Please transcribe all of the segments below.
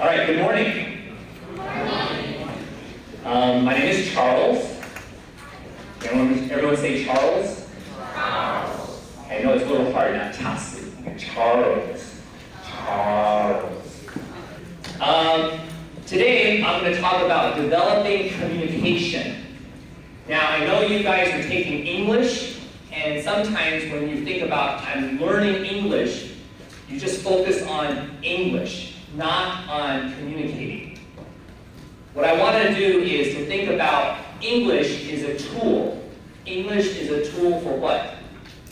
All right, good morning. My name is Charles. Everyone say Charles? Charles. Okay, I know it's a little hard, not Chelsea. Charles. Today, I'm going to talk about developing communication. Now, I know you guys are taking English, and sometimes when you think about I'm learning English, you just focus on English, not on communicating. What I want to do is to think about English is a tool. English is a tool for what?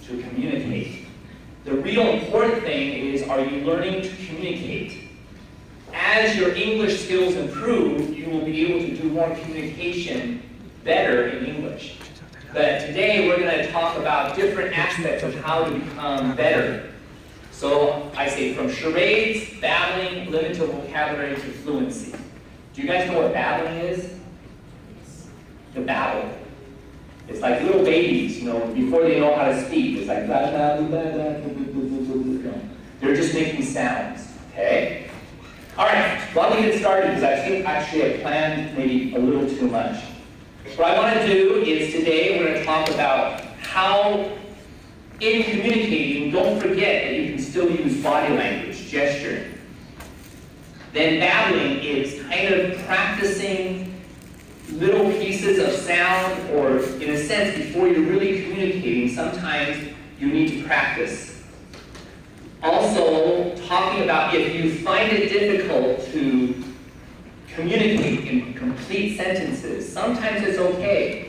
To communicate. The real important thing is, are you learning to communicate? As your English skills improve, you will be able to do more communication better in English. But today we're going to talk about different aspects of how to become better. So I say from charades, babbling, limited vocabulary to fluency. Do you guys know what babbling is? The babble. It's like little babies, before they know how to speak. It's like blah, blah, blah, blah, blah, blah. They're just making sounds, okay? All right, while we get started, because I think actually I planned maybe a little too much. What I want to do is today we're going to talk about how in communicating, don't forget that you can still use body language, gesturing. Then babbling is kind of practicing little pieces of sound, or in a sense, before you're really communicating, sometimes you need to practice. Also, talking about if you find it difficult to communicate in complete sentences, sometimes it's okay.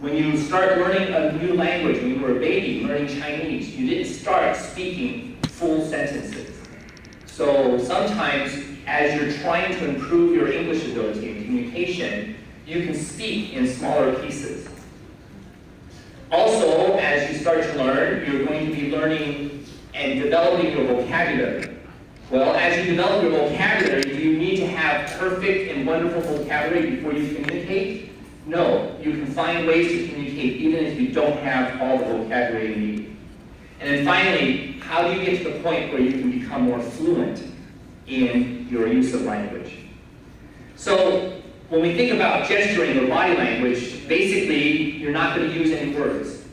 When you start learning a new language, when you were a baby learning Chinese, you didn't start speaking full sentences. So sometimes, as you're trying to improve your English ability and communication, you can speak in smaller pieces. Also, as you start to learn, you're going to be learning and developing your vocabulary. Well, as you develop your vocabulary, do you need to have perfect and wonderful vocabulary before you communicate? No, you can find ways to communicate even if you don't have all the vocabulary you need. And then finally, how do you get to the point where you can become more fluent in your use of language? So when we think about gesturing or body language, basically you're not going to use any words.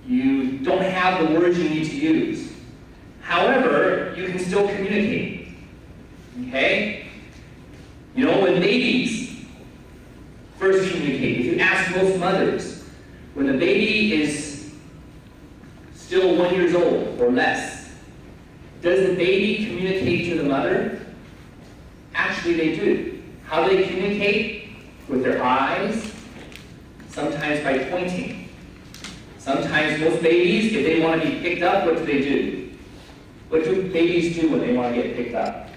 You don't have the words you need to use. However, you can still communicate. Okay? When babies first communicate, if you ask most mothers, when the baby is still 1 year old or less, does the baby communicate to the mother? Actually, they do. How do they communicate? With their eyes, sometimes by pointing. Sometimes most babies, if they want to be picked up, what do? What do babies do when they want to get picked up?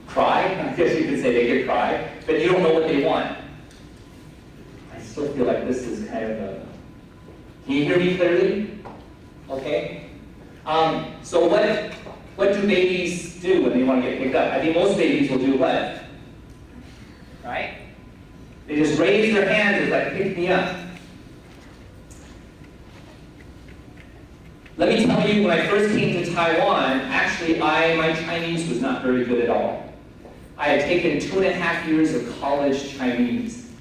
Cry? I guess you could say they could cry, but you don't know what they want. I still feel like this is kind of a... Can you hear me clearly? Okay? So what do babies do when they want to get picked up? I think most babies will do what? Right? They just raise their hands and like, pick me up. Let me tell you, when I first came to Taiwan, actually my Chinese was not very good at all. I had taken 2.5 years of college Chinese.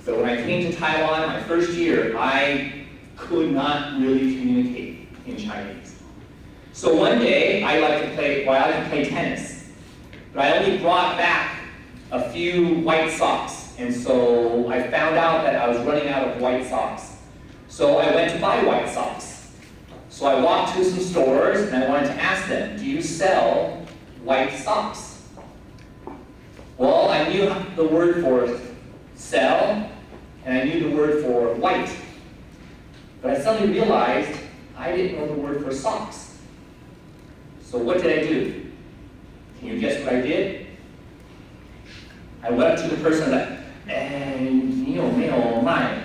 So when I came to Taiwan, my first year, I could not really communicate in Chinese. So one day, I like to play tennis. But I only brought back a few white socks. And so I found out that I was running out of white socks. So I went to buy white socks. So I walked to some stores and I wanted to ask them, do you sell white socks? Well, I knew the word for sell and I knew the word for white. But I suddenly realized I didn't know the word for socks. So what did I do? Can you guess what I did? I went up to the person like, 你有没有卖?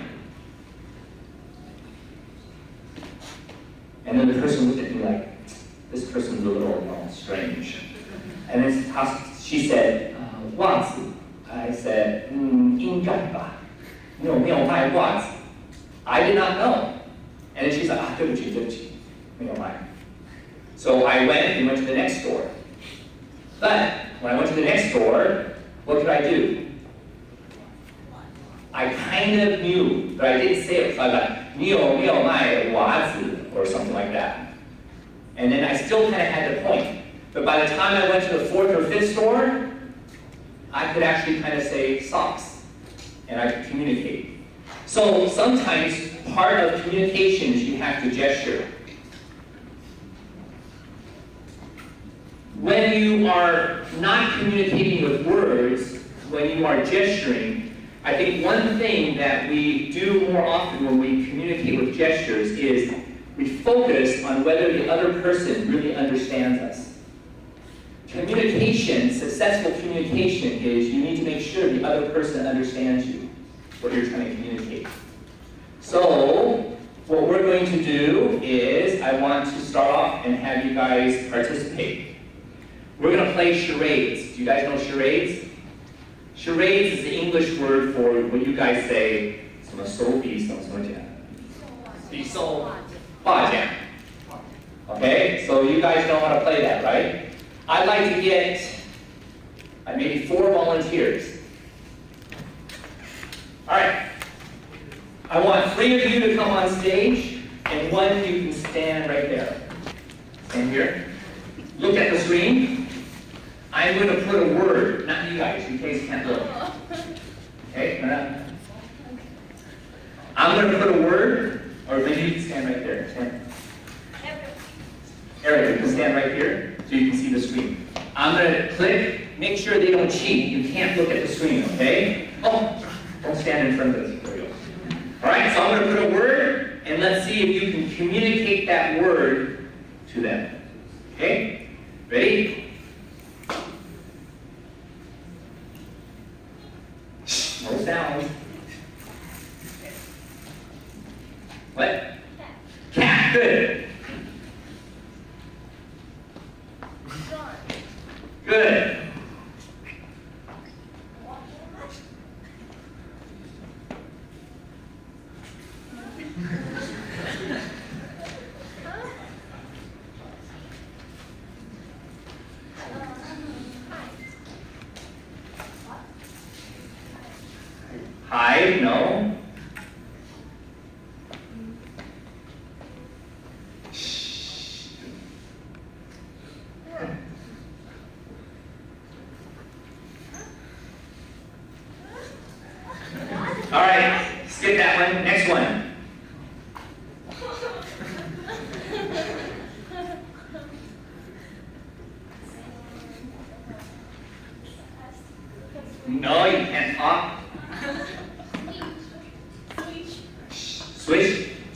And then the person looked at me like, this person's a little strange. And then she said, 袜子. I said, 应该吧. 你有没有卖袜子? I did not know. And then she's like, 对不起, 没有卖. So I went and went to the next store. But when I went to the next store, what could I do? I kind of knew, but I didn't say it. So I got 你有没有卖袜子 or something like that. And then I still kind of had the point. But by the time I went to the fourth or fifth store, I could actually kind of say socks, and I could communicate. So sometimes part of communication is you have to gesture. When you are not communicating with words, when you are gesturing, I think one thing that we do more often when we communicate with gestures is we focus on whether the other person really understands us. Communication, successful communication, is you need to make sure the other person understands you, what you're trying to communicate. So, what we're going to do is I want to start off and have you guys participate. We're going to play charades. Do you guys know charades? Charades is the English word for what you guys say, 什么手比什么什么讲? 比手画讲. Okay, so you guys know how to play that, right? I'd like to get maybe 4 volunteers. All right. I want 3 of you to come on stage, and 1 of you can stand right there. Stand here. Look at the screen. I'm going to put a word, not you guys, in case you can't look. Okay? I'm going to put a word, or maybe you can stand right there. Stand. Ariel, you can stand right here so you can see the screen. I'm going to click. Make sure they don't cheat. You can't look at the screen, okay? Oh, don't stand in front of this. There we go. All right, so I'm going to put a word, and let's see if you can communicate that word to them. Okay? Ready? No sound. What? Cat. Good. Good. Hide, no. All right, skip that one. Next one. No, you can't talk.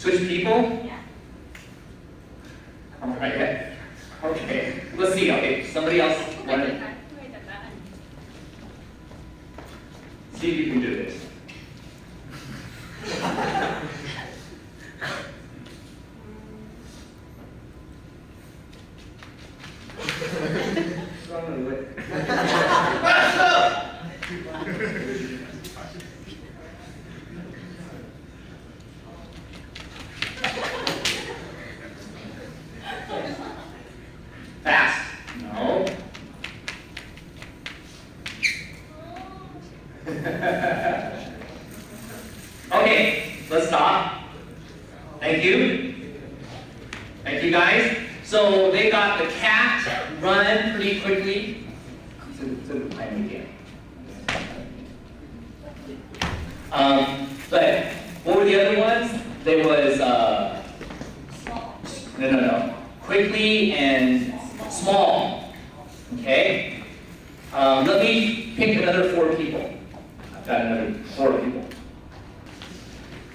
Switch people? Yeah. All right. Okay. Let's see. Okay. Somebody else. See if you can do this. Fast. No. Okay, let's stop. Thank you. Thank you, guys. So they got the cat run pretty quickly. But what were the other ones? There was no. Quickly and small. Okay. Let me pick another 4 people. I've got another 4 people.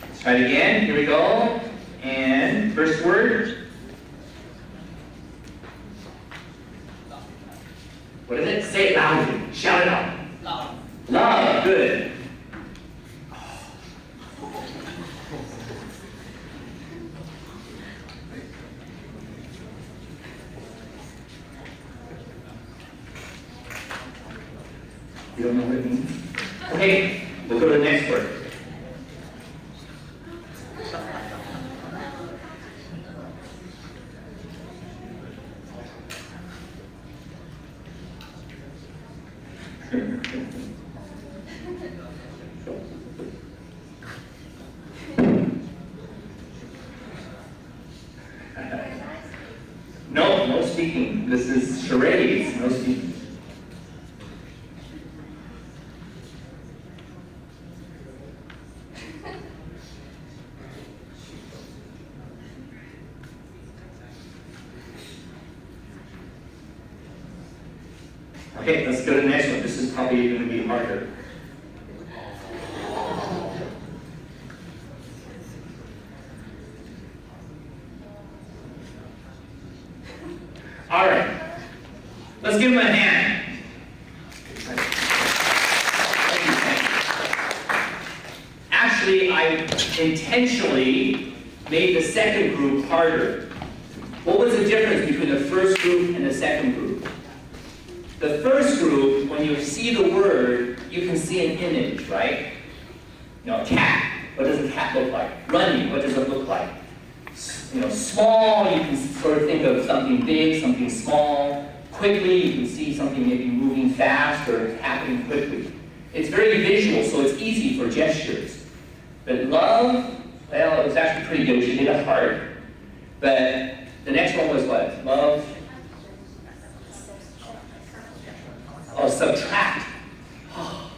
Let's try it again. Here we go. And first word. What is it? Say it loudly. Shout it out. Love. Love. Good. You don't know what it means? Okay, we'll go to the next word. speaking. This is charades, no speaking. Okay, let's go to the next one. This is probably going to be harder. All right, let's give him a hand. Actually, I intentionally made the second group harder. What was the difference between the first group and the second group? The first group, when you see the word, you can see an image, right? You know, cat. What does a cat look like? Running. What does it look like? You know, small, you can sort of think of something big, something small. Quickly, you can see something maybe moving fast or happening quickly. It's very visual, so it's easy for gestures. But love, well, it was actually pretty good. She did a heart. But the next one was what? Love. Oh, subtract. Oh.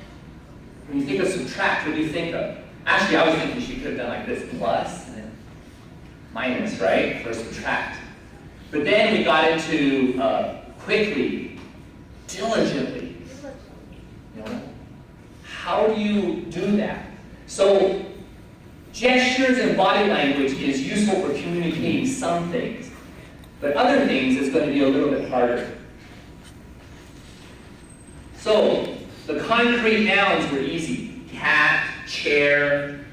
When you think of subtract, what do you think of? Actually, I was thinking she could have done like this, plus and then minus, right, for subtract. But then we got into quickly, diligently. You know, how do you do that? So, gestures and body language is useful for communicating some things, but other things is going to be a little bit harder. So, the concrete nouns were easy. Cat, chair,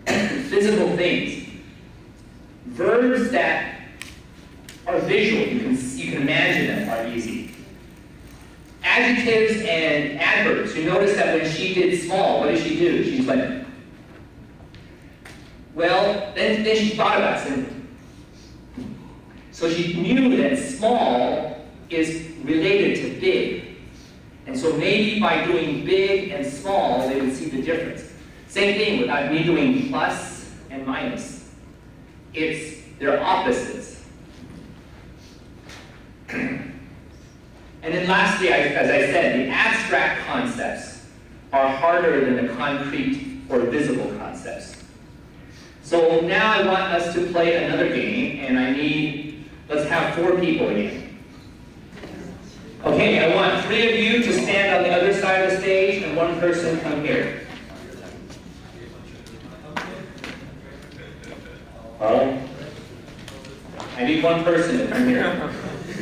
physical things. Verbs that are visual, you can imagine them, are easy. Adjectives and adverbs. You notice that when she did small, what did she do? She's like, well, then she thought about something. So she knew that small is related to big. And so maybe by doing big and small, they would see the difference. Same thing without me doing plus and minus. They're opposites. And then lastly, as I said, the abstract concepts are harder than the concrete or visible concepts. So now I want us to play another game, and let's have 4 people again. Okay, I want 3 of you to stand on the other side of the stage, and 1 person come here. Oh, I need 1 person to come here.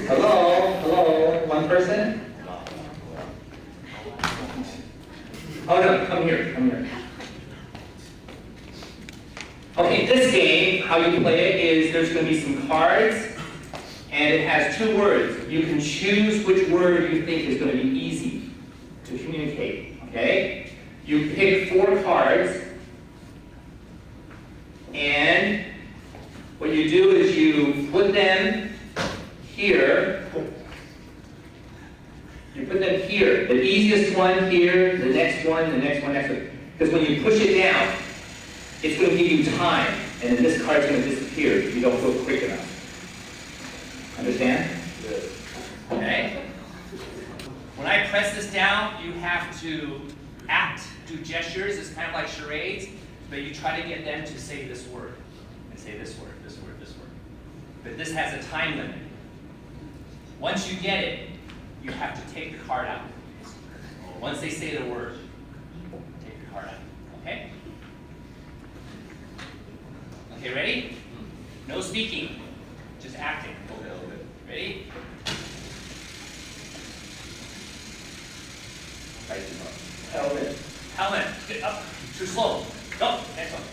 Hello, 1 person? Oh no, come here. Okay, this game, how you play it is there's going to be some cards, and it has 2 words. You can choose which word you think is going to be easy to communicate, okay? You pick 4 cards, and what you do is you put them here. You put them here. The easiest one here, the next one, the next one, next one. Because when you push it down, it's going to give you time, and then this card's going to disappear if you don't go quick enough. Understand? Good. Okay? When I press this down, you have to act, do gestures. It's kind of like charades, but you try to get them to say this word, and say this word, this word, this word. But this has a time limit. Once you get it, you have to take the card out. Once they say the word, take the card out. Okay? Okay, ready? No speaking, just acting. Ready? Helmet. Helmet. Get up. Too slow. Go. Next one.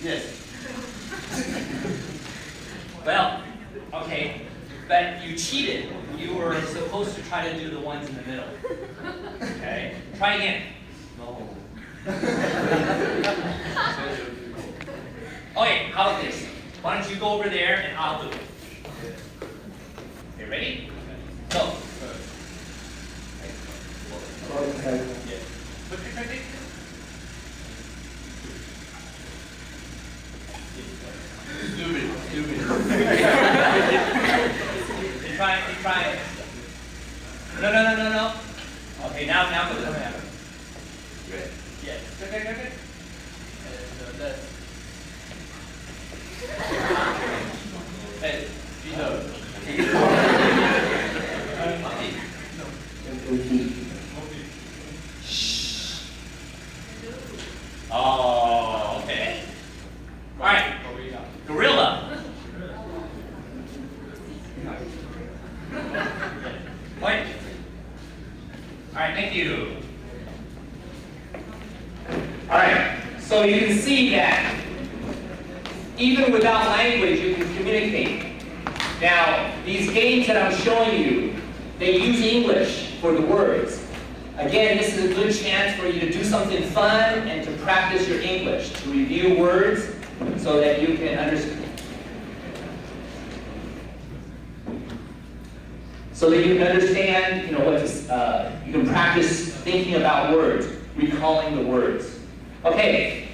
Yes. Well, okay, but you cheated. You were supposed to try to do the ones in the middle. Okay? Try again. No. Okay, how about this? Why don't you go over there and I'll do it. Okay, ready? Go. Keep trying. No. Okay, now put it over. Good. Yes. Good. And this. Hey, Oh, okay. All right. Gorilla. Point. All right, thank you. All right, so you can see that even without language, you can communicate. Now, these games that I'm showing you, they use English for the words. Again, this is a good chance for you to do something fun and to practice your English, to review words so that you can understand. So that you can understand, you can practice thinking about words, recalling the words. Okay.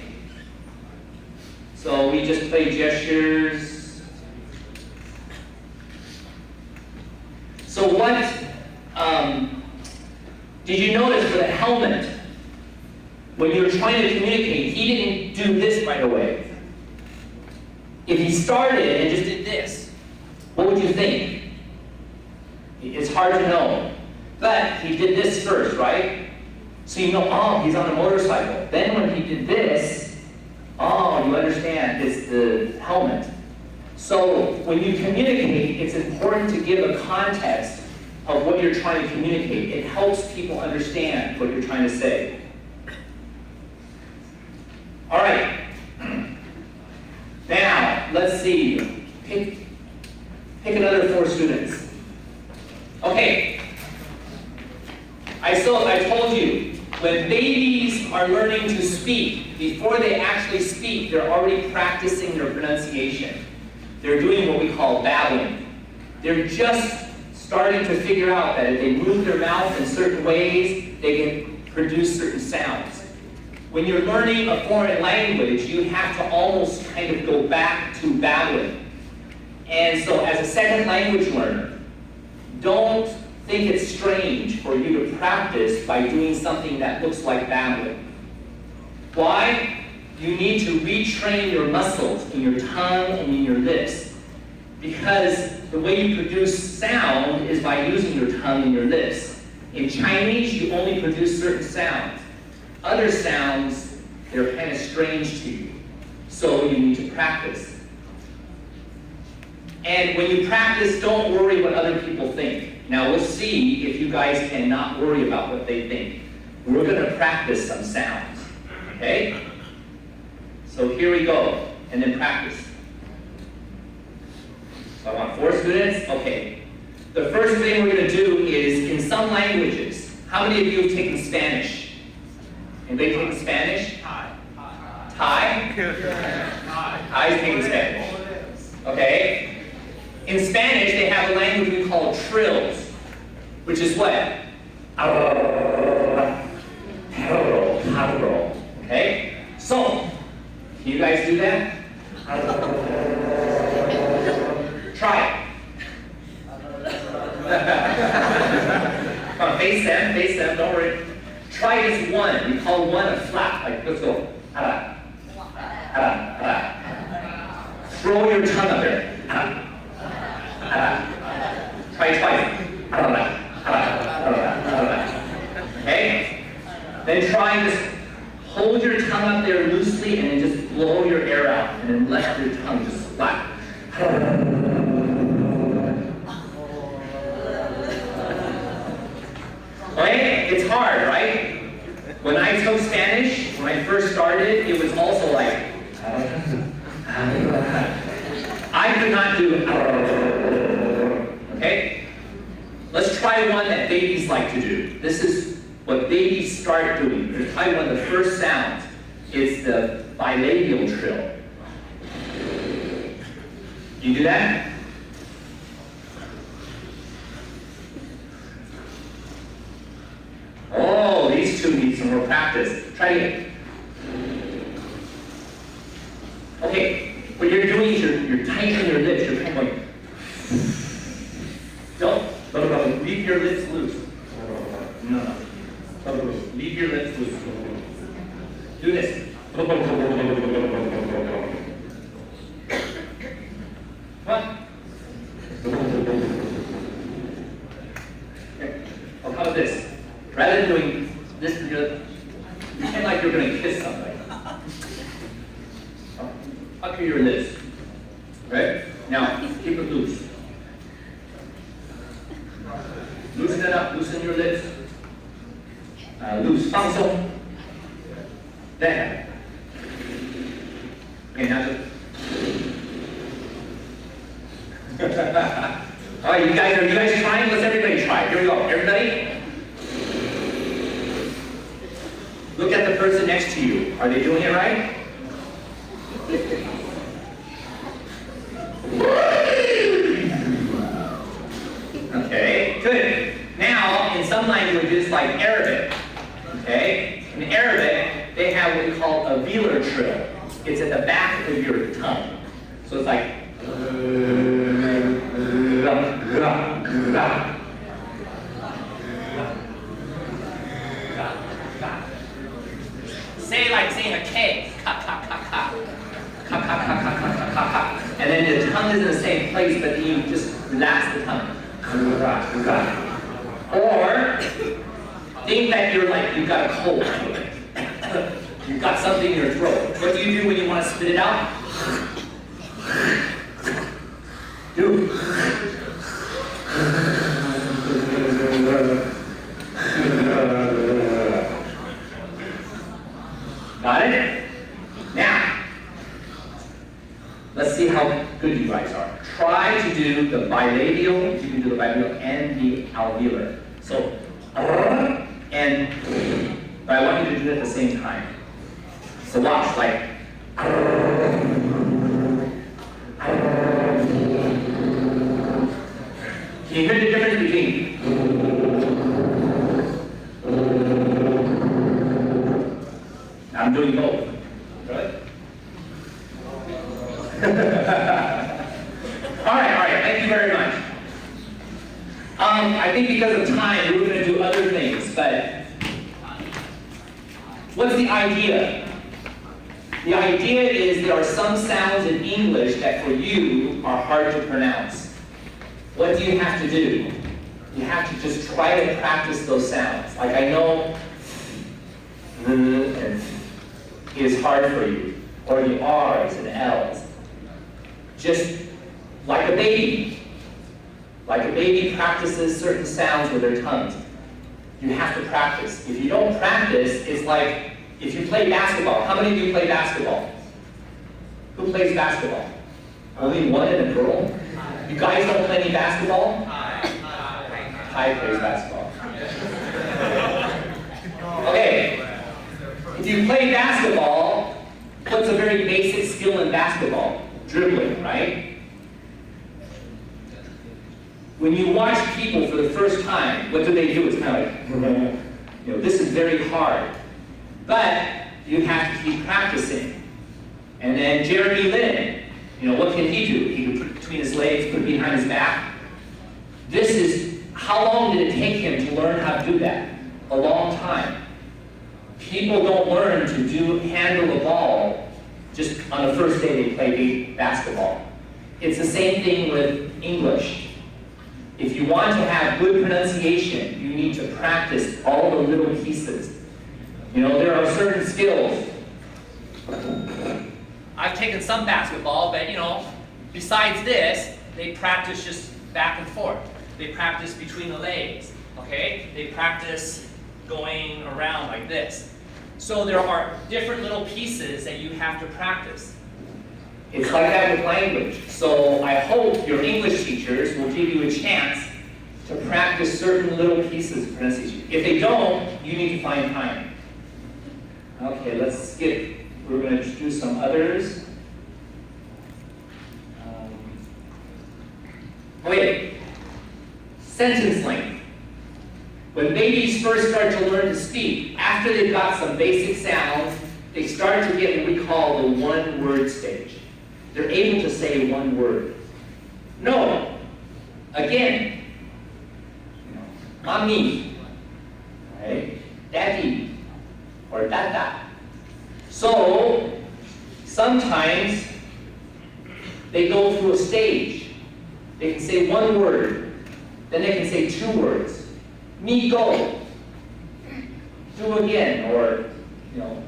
So we just play gestures. So what did you notice for the helmet? When you were trying to communicate, he didn't do this right away. If he started and just did this, what would you think? It's hard to know. But he did this first, right? So you know, oh, he's on a motorcycle. Then when he did this, oh, you understand, it's the helmet. So when you communicate, it's important to give a context of what you're trying to communicate. It helps people understand what you're trying to say. All right. Now, let's see. Pick another 4 students. Okay. I told you, when babies are learning to speak, before they actually speak, they're already practicing their pronunciation. They're doing what we call babbling. They're just starting to figure out that if they move their mouth in certain ways, they can produce certain sounds. When you're learning a foreign language, you have to almost kind of go back to babbling. And so as a second language learner, don't think it's strange for you to practice by doing something that looks like babbling. Why? You need to retrain your muscles in your tongue and in your lips. Because the way you produce sound is by using your tongue and your lips. In Chinese, you only produce certain sounds. Other sounds, they're kind of strange to you. So you need to practice. And when you practice, don't worry what other people think. Now we'll see if you guys cannot worry about what they think. We're going to practice some sounds. Okay? So here we go. And then practice. So I want 4 students. Okay. The first thing we're going to do is, in some languages, how many of you have taken Spanish? Anybody taken Spanish? Thai? Thai's taking Spanish. Okay. In Spanish, they have a language we call trills, which is what? Okay? So, can you guys do that? Try it. Come on, face them, don't worry. Try this one. We call one a flap. Like, let's go. Throw your tongue up there. Try it twice. Okay? Then try and just hold your tongue up there loosely and then just blow your air out and then let your tongue just flap. Okay? It's hard, right? When I took Spanish, when I first started, it was also like, I could not do, okay? Let's try one that babies like to do. This is what babies start doing. There's probably one of the first sounds. It's the bilabial trill. You do that? Oh, these two need some more practice. Try it again. Okay, what you're doing is you're tightening your lips. now? Okay. Oh, how about this? Rather than doing this, pretend like you're going to kiss somebody. Pucker your lips. Right? Now, keep it loose. Loosen it up, loosen your lips. Loose, 放松. There. Okay, now just. All right, you guys trying? Let's everybody try. Here we go. Everybody. Look at the person next to you. Are they doing it right? Okay, good. Now, in some languages like Arabic, okay, in Arabic, they have what we call a velar trill. It's at the back of your tongue. So it's like, say like saying a K, ka, ka, ka, ka. Ka, ka, ka, ka, ka, ka, ka, ka. And then the tongue is in the same place, but you just relax the tongue. Or think that you've got a cold. You've got something in your throat. What do you do when you want to spit it out? Do. Got it? Now, let's see how good you guys are. Try to do the bilabial, you can do the bilabial and the alveolar. So, and, but I want you to do it at the same time. So watch, like, can you hear the difference between? I'm doing both. Right? All right, thank you very much. I think because of time, we're going to do other things, but what's the idea? The idea is there are some sounds in English that for you are hard to pronounce. What do you have to do? You have to just try to practice those sounds. Like I know is hard for you, or the R's and L's. Just like a baby. Like a baby practices certain sounds with their tongues. You have to practice. If you don't practice, it's like if you play basketball. How many of you play basketball? Who plays basketball? Only one and a girl? You guys don't play any basketball? Kai plays basketball. Okay. If you play basketball, what's a very basic skill in basketball? Dribbling, right? When you watch people for the first time, what do? It's kind of like, this is very hard. But you have to keep practicing. And then Jeremy Lin, what can he do? He can put it between his legs, put it behind his back. How long did it take him to learn how to do that? A long time. People don't learn to handle a ball just on the first day they play basketball. It's the same thing with English. If you want to have good pronunciation, you need to practice all the little pieces. There are certain skills. I've taken some basketball, but besides this, they practice just back and forth. They practice between the legs, okay? They practice going around like this. So there are different little pieces that you have to practice. It's like that with language. So I hope your English teachers will give you a chance to practice certain little pieces of pronunciation. If they don't, you need to find time. Okay, let's skip. We're going to do some others. Wait. Sentence length. When babies first start to learn to speak, after they've got some basic sounds, they start to get what we call the one-word stage. They're able to say one word. No. Again. Mommy. Right? Daddy. Or dada. So, sometimes they go through a stage. They can say one word, then they can say 2 words. Me go. Do again, or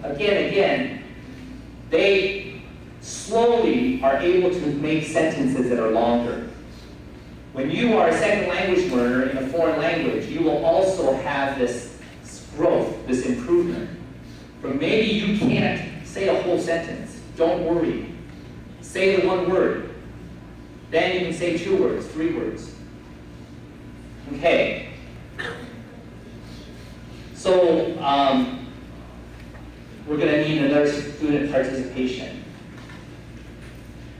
again. They slowly are able to make sentences that are longer. When you are a second language learner in a foreign language, you will also have this growth, this improvement. But maybe you can't say a whole sentence. Don't worry. Say the one word. Then you can say 2 words, 3 words. Okay. So we're going to need another student participation.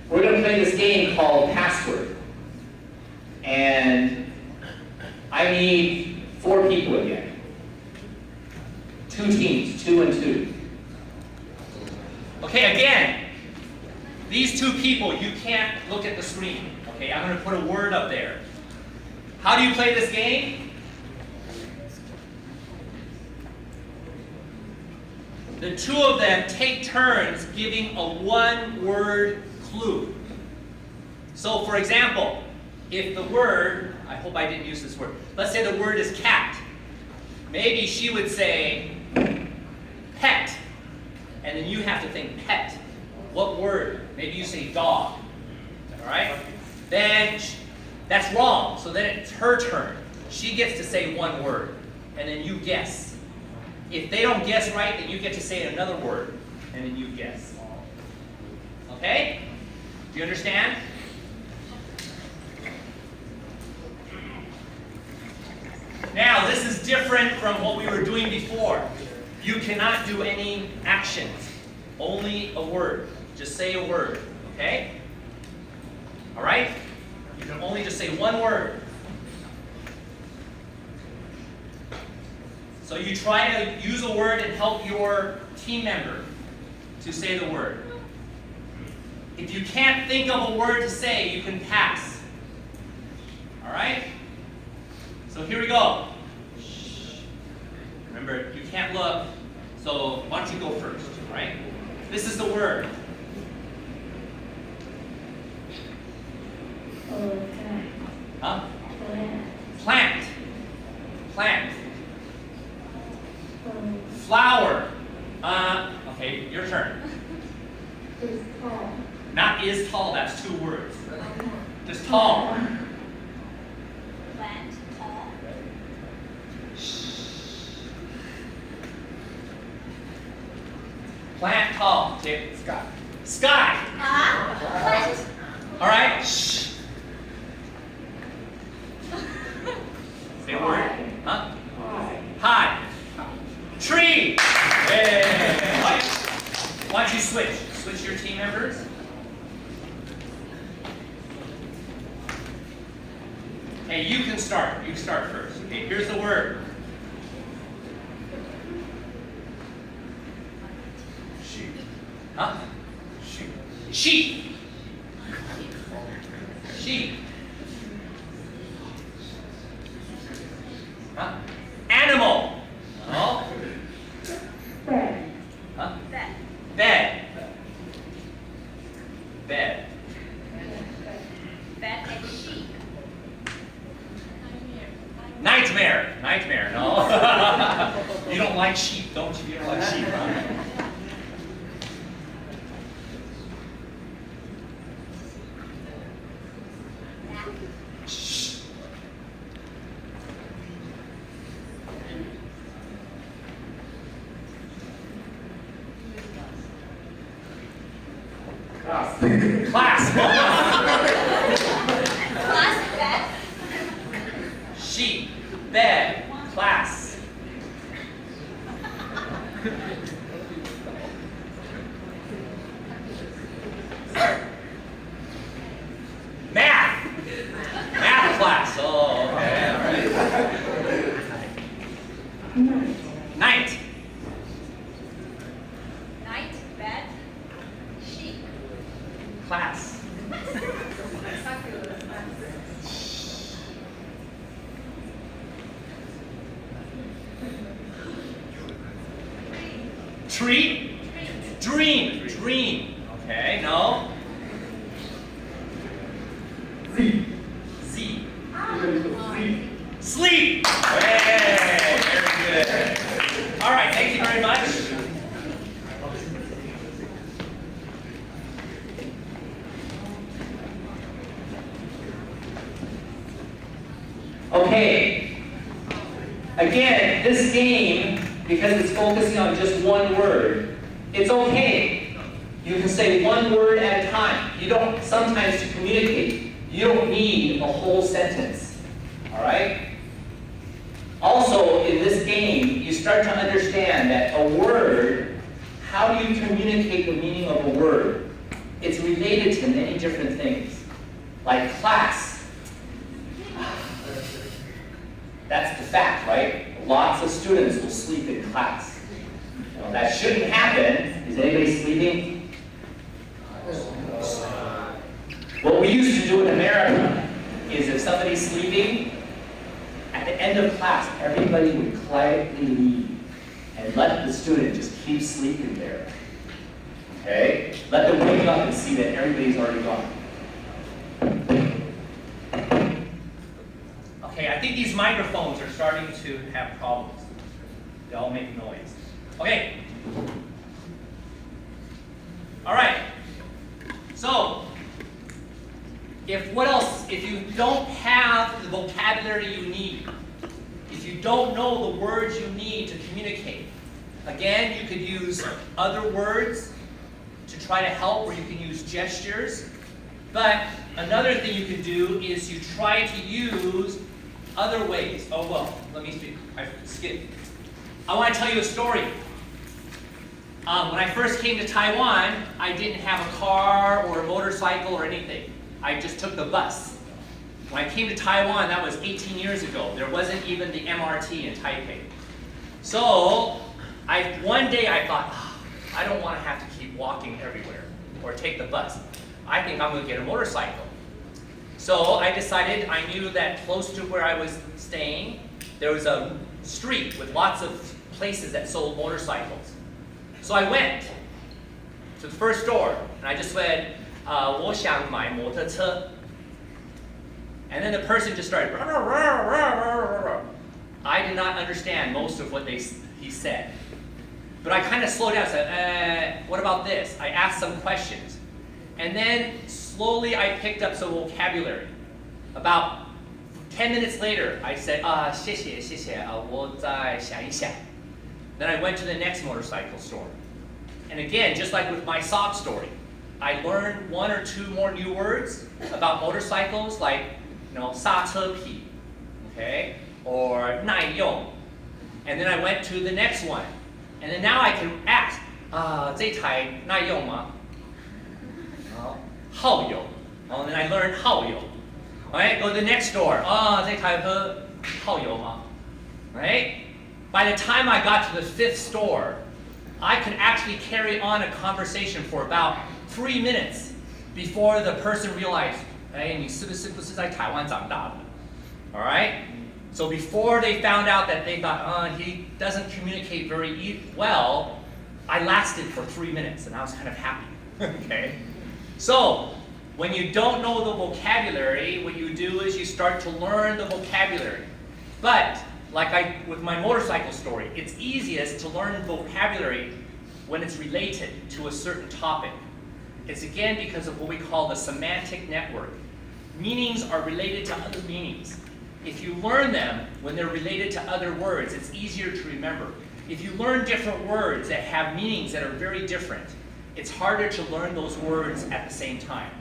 We're going to play this game called Password. And I need 4 people again. 2 teams, 2 and 2. Okay, again, these 2 people, you can't look at the screen. Okay, I'm going to put a word up there. How do you play this game? The 2 of them take turns giving a 1-word clue. So, for example, if the word, I hope I didn't use this word, let's say the word is cat. Maybe she would say pet, and then you have to think pet. What word? Maybe you say dog, all right? Then that's wrong, so then it's her turn. She gets to say 1 word, and then you guess. If they don't guess right, then you get to say another word, and then you guess. Okay? Do you understand? Now, this is different from what we were doing before. You cannot do any actions, only a word. Just say a word, okay? All right? You can only just say 1 word. So you try to use a word and help your team member to say the word. If you can't think of a word to say, you can pass. All right? So here we go. Remember, you can't look, so why don't you go first, all right? This is the word. Huh? Plant. Plant. Flower. Okay, your turn. Is tall. Not is tall, that's 2 words. Just tall. Plant tall. Plant tall. Okay, sky. Sky. Plant. All right. Shh. Say a word. Huh? High. Tree. Hey. Why don't you switch? Switch your team members. Hey, you can start. You start first. Okay, here's the word. Sheep. Huh? Sheep. Sheep. Sheep. Huh? Animal. Oh. Bed. Huh? Bed. Bed. Bed. Bed and sheep. Nightmare. Nightmare. No. You don't like sheep, don't you? You don't like sheep, huh? Shh. Class. Class bed. Sheep. Bed. Class. Math. Math class. Oh, okay, all right. Night. Night. Bed. Sheep. Class. Tree? Dream. Dream. Okay, no. Sleep. Hey, very good. All right, thank you very much. Okay. Again, this game, because it's focusing on just one word, it's okay. You can say one word at a time. You don't, sometimes to communicate, you don't need a whole sentence. All right? Also, in this game, you start to understand that a word, how do you communicate the meaning of a word? It's related to many different things. Like class. That's the fact, right? Lots of students will sleep in class. Well, that shouldn't happen. Is anybody sleeping? What we used to do in America is if somebody's sleeping, at the end of class, everybody would quietly leave and let the student just keep sleeping there. Okay? Let them wake up and see that everybody's already gone. Okay, I think these microphones are starting to have problems. They all make noise. Okay. All right. So, if you don't have the vocabulary you need, if you don't know the words you need to communicate, again, you could use other words to try to help, or you can use gestures. But another thing you can do is you try to use other ways. Oh, well, let me speak. I skipped. I want to tell you a story. When I first came to Taiwan, I didn't have a car or a motorcycle or anything. I just took the bus. When I came to Taiwan, that was 18 years ago. There wasn't even the MRT in Taipei. So, one day I thought, I don't want to have to keep walking everywhere or take the bus. I think I'm going to get a motorcycle. So I decided, I knew that close to where I was staying, there was a street with lots of places that sold motorcycles. So I went to the first store, and I just said, 我想买摩托车. And then the person just started, I did not understand most of what he said. But I kind of slowed down and said, what about this? I asked some questions. And then slowly I picked up some vocabulary. About 10 minutes later, I said, 谢谢, 谢谢, 我再想一想. Then I went to the next motorcycle store. And again, just like with my sock story, I learned one or two more new words about motorcycles, like, 刹车皮, okay, or 耐用. And then I went to the next one. And then now I can ask, 这台耐用吗? 耗油. And then I learned 耗油. Alright, go to the next store. 这台车耗油吗? Right? By the time I got to the fifth store, I could actually carry on a conversation for about 3 minutes before the person realized, 你是不是在台湾长大的? Alright? So before they found out that they thought, he doesn't communicate very well, I lasted for 3 minutes and I was kind of happy. Okay? So, when you don't know the vocabulary, what you do is you start to learn the vocabulary. But, like with my motorcycle story, it's easiest to learn vocabulary when it's related to a certain topic. It's again because of what we call the semantic network. Meanings are related to other meanings. If you learn them when they're related to other words, it's easier to remember. If you learn different words that have meanings that are very different, it's harder to learn those words at the same time.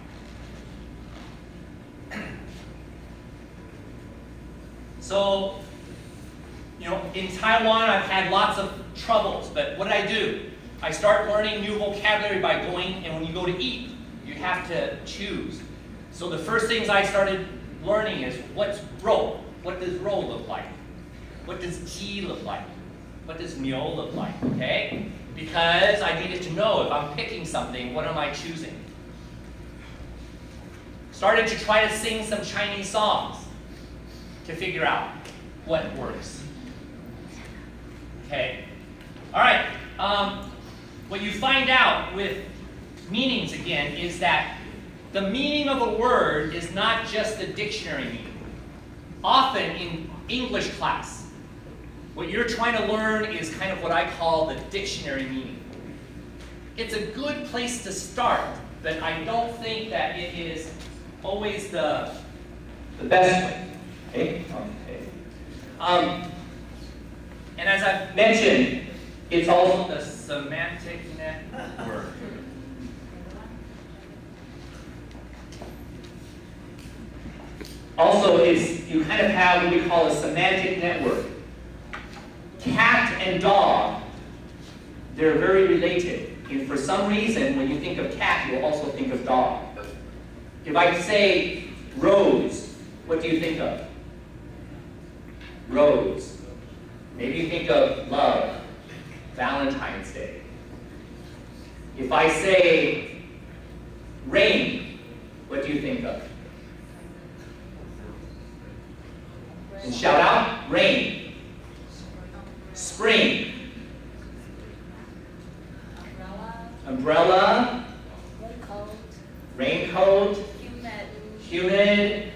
So, in Taiwan, I've had lots of troubles, but what did I do? I start learning new vocabulary by going, and when you go to eat, you have to choose. So the first things I started learning is what's rou? What does rou look like? What does ji look like? What does niu look like? Okay? Because I needed to know if I'm picking something, what am I choosing? Started to try to sing some Chinese songs to figure out what works. Okay? All right. What you find out with meanings again is that the meaning of a word is not just the dictionary meaning. often in English class, what you're trying to learn is kind of what I call the dictionary meaning. It's a good place to start, but I don't think that it is always the best way. Okay? And as I've mentioned, it's also the semantic network. Also, you kind of have what we call a semantic network. Cat and dog, they're very related. And for some reason, when you think of cat, you'll also think of dog. If I say rose, what do you think of? Rose. Maybe you think of love, Valentine's Day. If I say rain, what do you think of? And shout out, rain. Spring. Umbrella. Raincoat. Humid.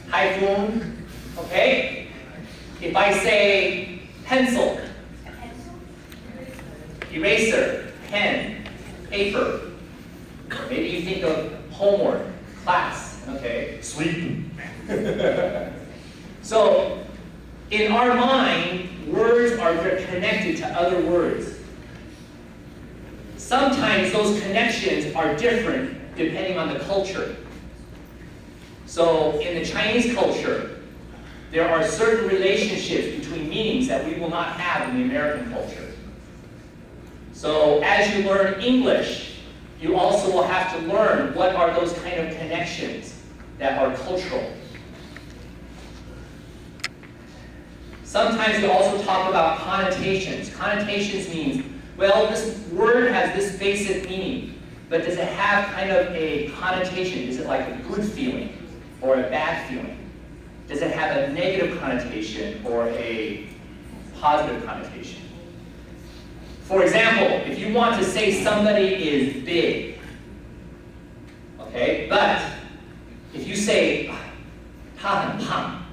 Typhoon. Okay? If I say pencil, eraser, pen, paper, maybe you think of homework, class, okay? Sleep. So, in our mind, words are very connected to other words. Sometimes those connections are different depending on the culture. So, in the Chinese culture, there are certain relationships between meanings that we will not have in the American culture. So, as you learn English, you also will have to learn what are those kind of connections that are cultural. Sometimes we also talk about connotations. Connotations means, well, this word has this basic meaning, but does it have kind of a connotation? Is it like a good feeling or a bad feeling? Does it have a negative connotation or a positive connotation? For example, if you want to say somebody is big, okay, but if you say 他很胖,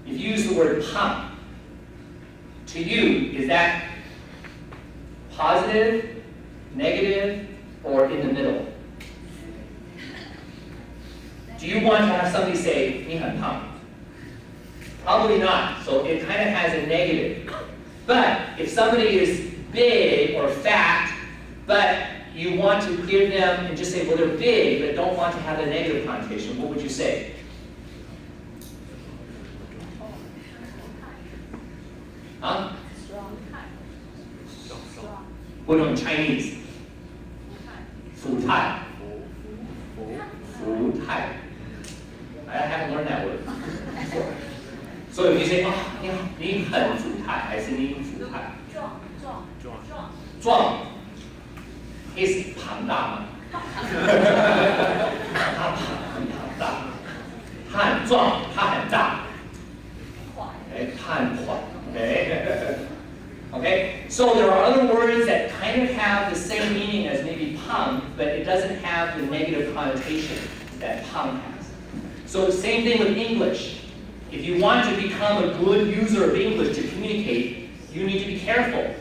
if you use the word 胖, to you, is that positive, negative, or in the middle? Do you want to have somebody say 你很胖? Probably not. So it kind of has a negative. But if somebody is big or fat, but you want to give them and just say, well, they're big, but don't want to have a negative connotation, what would you say? Huh? What in Chinese? 福态. 福态. I haven't learned that word. So if you say, 你很福态, 还是你福态? 壮 is 庞大吗？他庞大，他很壮，他很大。他很快。Okay? So there are other words that kind of have the same meaning as maybe 胖, but it doesn't have the negative connotation that 胖has. So the same thing with English. If you want to become a good user of English to communicate, you need to be careful.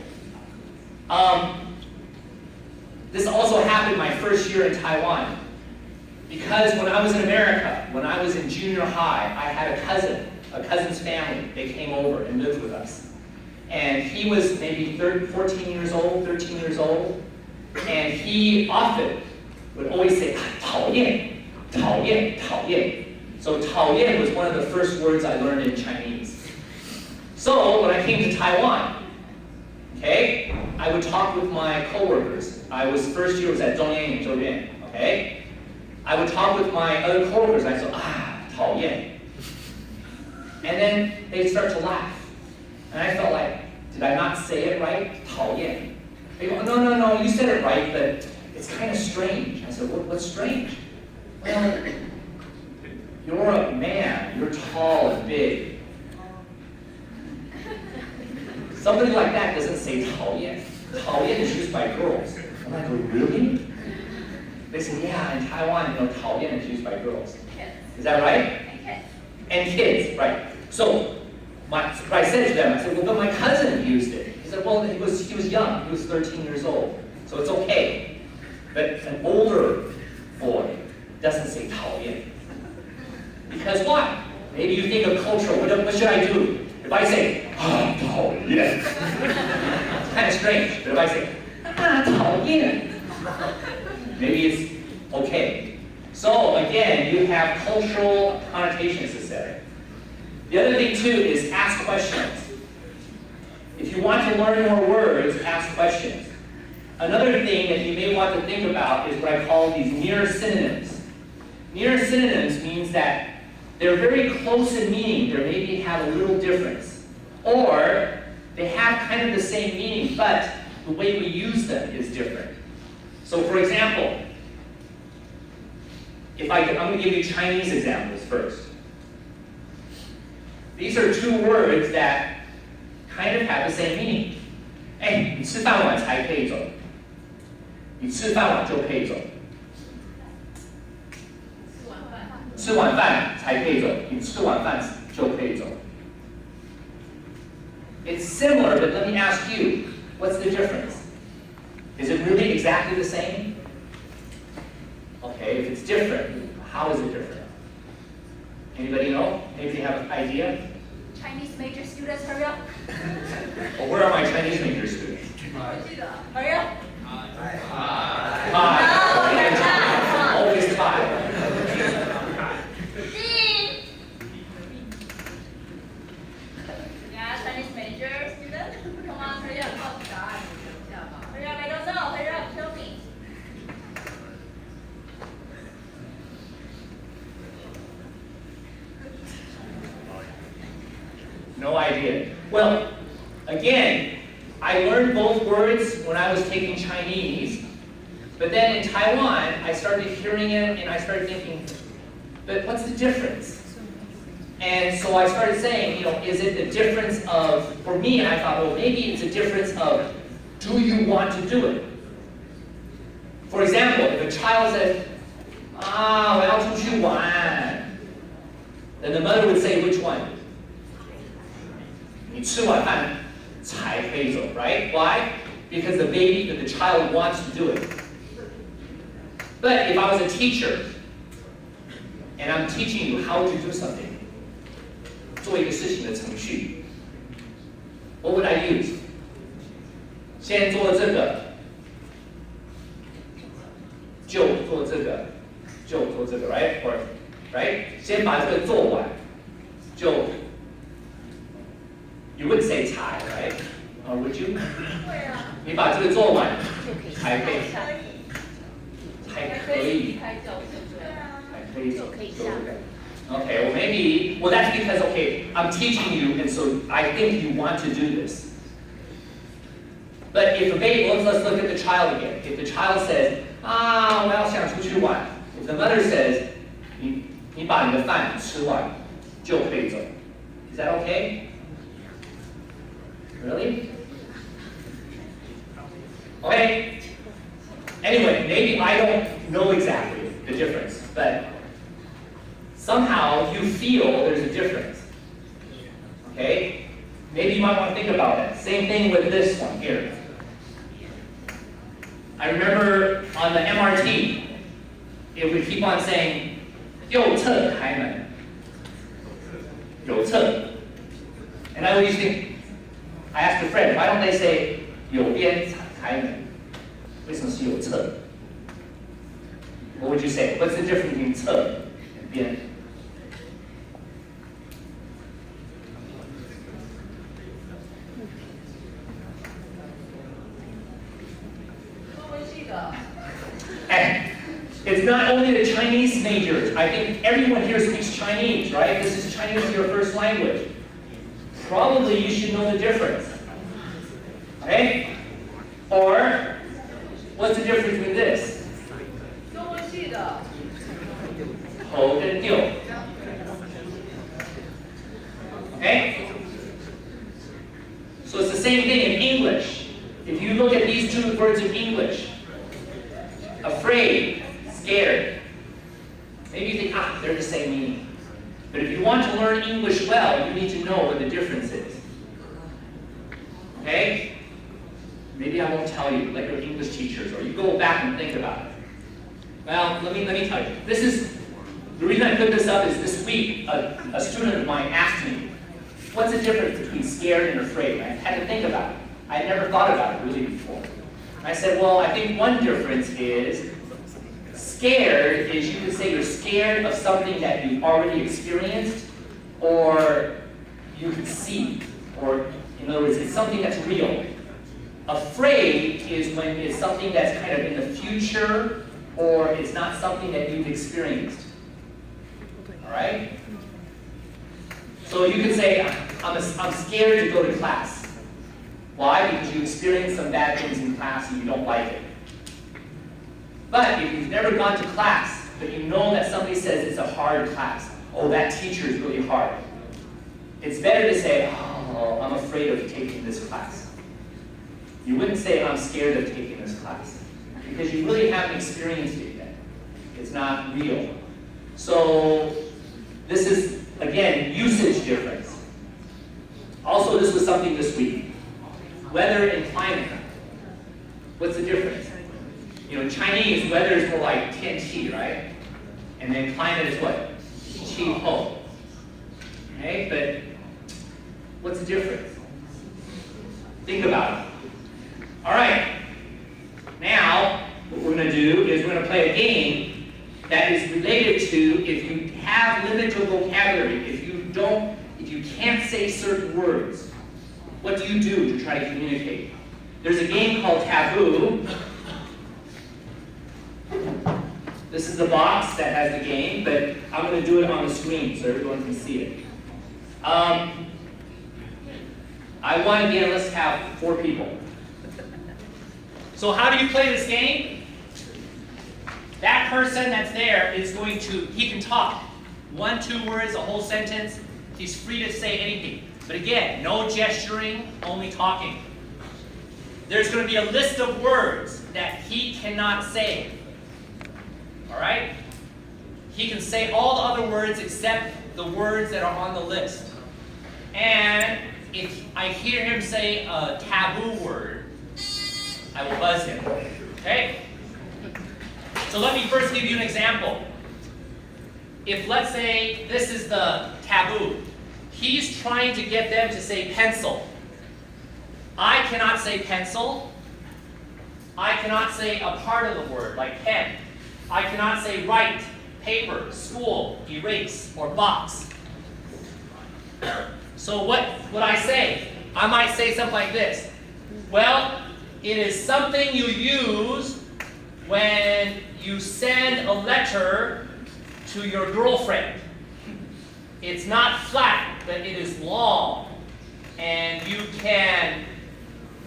This also happened my first year in Taiwan. Because when I was in America, when I was in junior high, I had a cousin's family. They came over and lived with us. And he was maybe 14 years old, 13 years old. And he often would always say, 讨厌, 讨厌, 讨厌. So 讨厌 was one of the first words I learned in Chinese. So when I came to Taiwan, okay, I would talk with my coworkers. First year was at Zhongyang and Zhouyuan, okay? I would talk with my other coworkers. I'd say, 讨厌. And then they'd start to laugh. And I felt like, did I not say it right? 讨厌. They go, no, you said it right, but it's kind of strange. I said, what's strange? Well, you're a man, you're tall and big. Somebody like that doesn't say 讨厌. 讨厌 is used by girls. I'm like, oh, really? They say, yeah, in Taiwan, 讨厌 is used by girls. Is that right? And kids, right? So I said to them, I said, well, but my cousin used it. He said, well, he was young. He was 13 years old. So it's okay. But an older boy doesn't say 讨厌. Because why? Maybe you think of cultural. What should I do? If I say, 讨厌, it's kind of strange. But if I say, 讨厌, maybe it's okay. So again, you have cultural connotations to say. The other thing too is ask questions. If you want to learn more words, ask questions. Another thing that you may want to think about is what I call these near synonyms. Near synonyms means that they're very close in meaning, they maybe have a little difference. Or they have kind of the same meaning, but the way we use them is different. So for example, I'm going to give you Chinese examples first. These are two words that kind of have the same meaning. 哎，你吃饭晚才可以走。你吃饭晚就可以走。吃晚饭才可以走。你吃晚饭就可以走。It's similar, but let me ask you, what's the difference? Is it really exactly the same? Okay, if it's different, how is it different? Anybody know? Maybe you have an idea? Chinese major students, hurry up. Well, where are my Chinese major students? Hurry up. Five. Always five. Yeah, Chinese major student. Come on, hurry up. Hurry up, I don't know. Hurry up, tell me. No idea. Well, again, I learned both words when I was taking Chinese, but then in Taiwan, I started hearing it and I started thinking, but what's the difference? And so I started saying, is it the difference of, for me, I thought, well, maybe it's a difference of, do you want to do it? For example, if a child says, 我要出去玩, then the mother would say, which one? 你吃晚饭才可以走, right? Why? Because the child wants to do it. But if I was a teacher and I'm teaching you how to do something, 做一个事情的程序, what would I use? 先做这个，就做这个，就做这个, right? Or, right? 先把这个做完，就 You would say 才, right? Or would you? 你把这个做完才可以Okay, well that's because, okay, I'm teaching you and so I think you want to do this. But if a baby, let's look at the child again. If the child says, 我要想出去玩, if the mother says, 你把你的饭吃完就可以走. Is that okay? Really? Okay. Anyway, maybe I don't know exactly the difference, but somehow you feel there's a difference. Okay? Maybe you might want to think about that. Same thing with this one here. I remember on the MRT, it would keep on saying, 右侧开门. 右侧. And I always think, I asked a friend, why don't they say 右边开门? 为什么是右侧? What would you say? What's the difference between 侧and 边? And it's not only the Chinese majors. I think everyone here speaks Chinese, right? This is Chinese your first language. Probably you should know the difference. Okay? Or, what's the difference between this? 头跟右. Okay? So it's the same thing in English. If you look at these two words in English, afraid, scared, maybe you think, they're the same meaning. But if you want to learn English well, you need to know what the difference is. Okay? Maybe I won't tell you, like your English teachers, or you go back and think about it. Well, let me tell you. This is, the reason I put this up is this week, a student of mine asked me, what's the difference between scared and afraid? I had to think about it. I had never thought about it really before. I said, well, I think one difference is, scared is you could say you're scared of something that you've already experienced, or you could see, or in other words, it's something that's real. Afraid is when it's something that's kind of in the future, or it's not something that you've experienced. All right? So you could say, I'm scared to go to class. Why? Because you experienced some bad things in class and you don't like it. But if you've never gone to class, but you know that somebody says it's a hard class, oh, that teacher is really hard, it's better to say, oh, I'm afraid of taking this class. You wouldn't say, I'm scared of taking this class, because you really haven't experienced it yet. It's not real. So this is, again, usage difference. Also, this was something this week. Weather and climate. What's the difference? You know, in Chinese, weather is more like 天气, right? And then climate is what? 气候. Okay, but what's the difference? Think about it. All right. Now, what we're going to do is we're going to play a game that is related to if you have limited vocabulary, if you can't say certain words, what do you do to try to communicate? There's a game called Taboo. This is the box that has the game, but I'm going to do it on the screen so everyone can see it. I want, again, let's have 4 people. So how do you play this game? That person that's there is going to, he can talk. 1, 2 words, a whole sentence. He's free to say anything. But again, no gesturing, only talking. There's going to be a list of words that he cannot say. All right? He can say all the other words except the words that are on the list. And if I hear him say a taboo word, I will buzz him. Okay? So let me first give you an example. If, let's say, this is the taboo. He's trying to get them to say pencil. I cannot say pencil. I cannot say a part of the word, like pen. I cannot say write, paper, school, erase, or box. So what would I say? I might say something like this. Well, it is something you use when you send a letter to your girlfriend. It's not flat, but it is long. And you can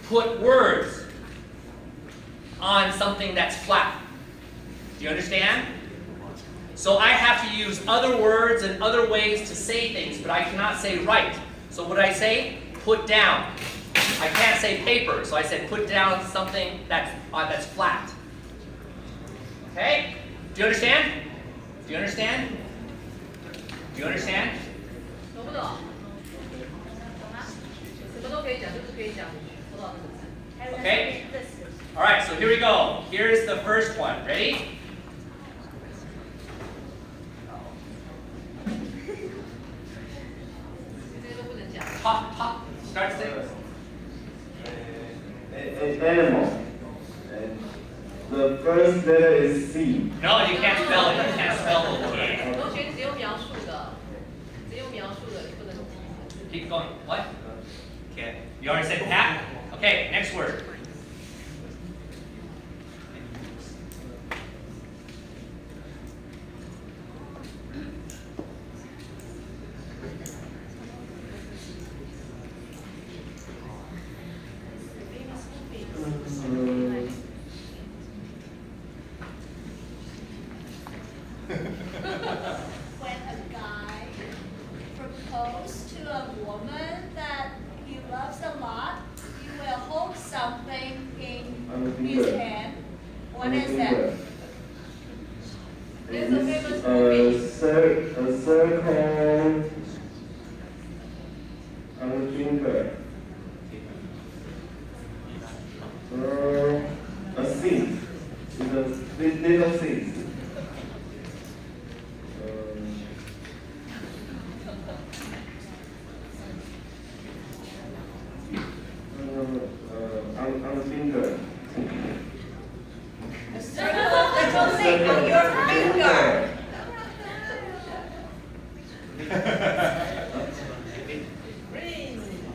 put words on something that's flat. Do you understand? So I have to use other words and other ways to say things, but I cannot say write. So what do I say? Put down. I can't say paper, so I said put down something that's flat. Okay? Do you understand? Do you understand? Do you understand? Okay? All right, so here we go. Here's the first one. Ready? Pop, pop. Start saying. Animal. The first letter is C. No, you can't spell it. You can't spell it. Keep going. What? Okay. You already said cat? Okay, next word. When a guy proposed to a woman that he loves a lot, he will hold something in his hand. What is that? It's a famous movie. A circle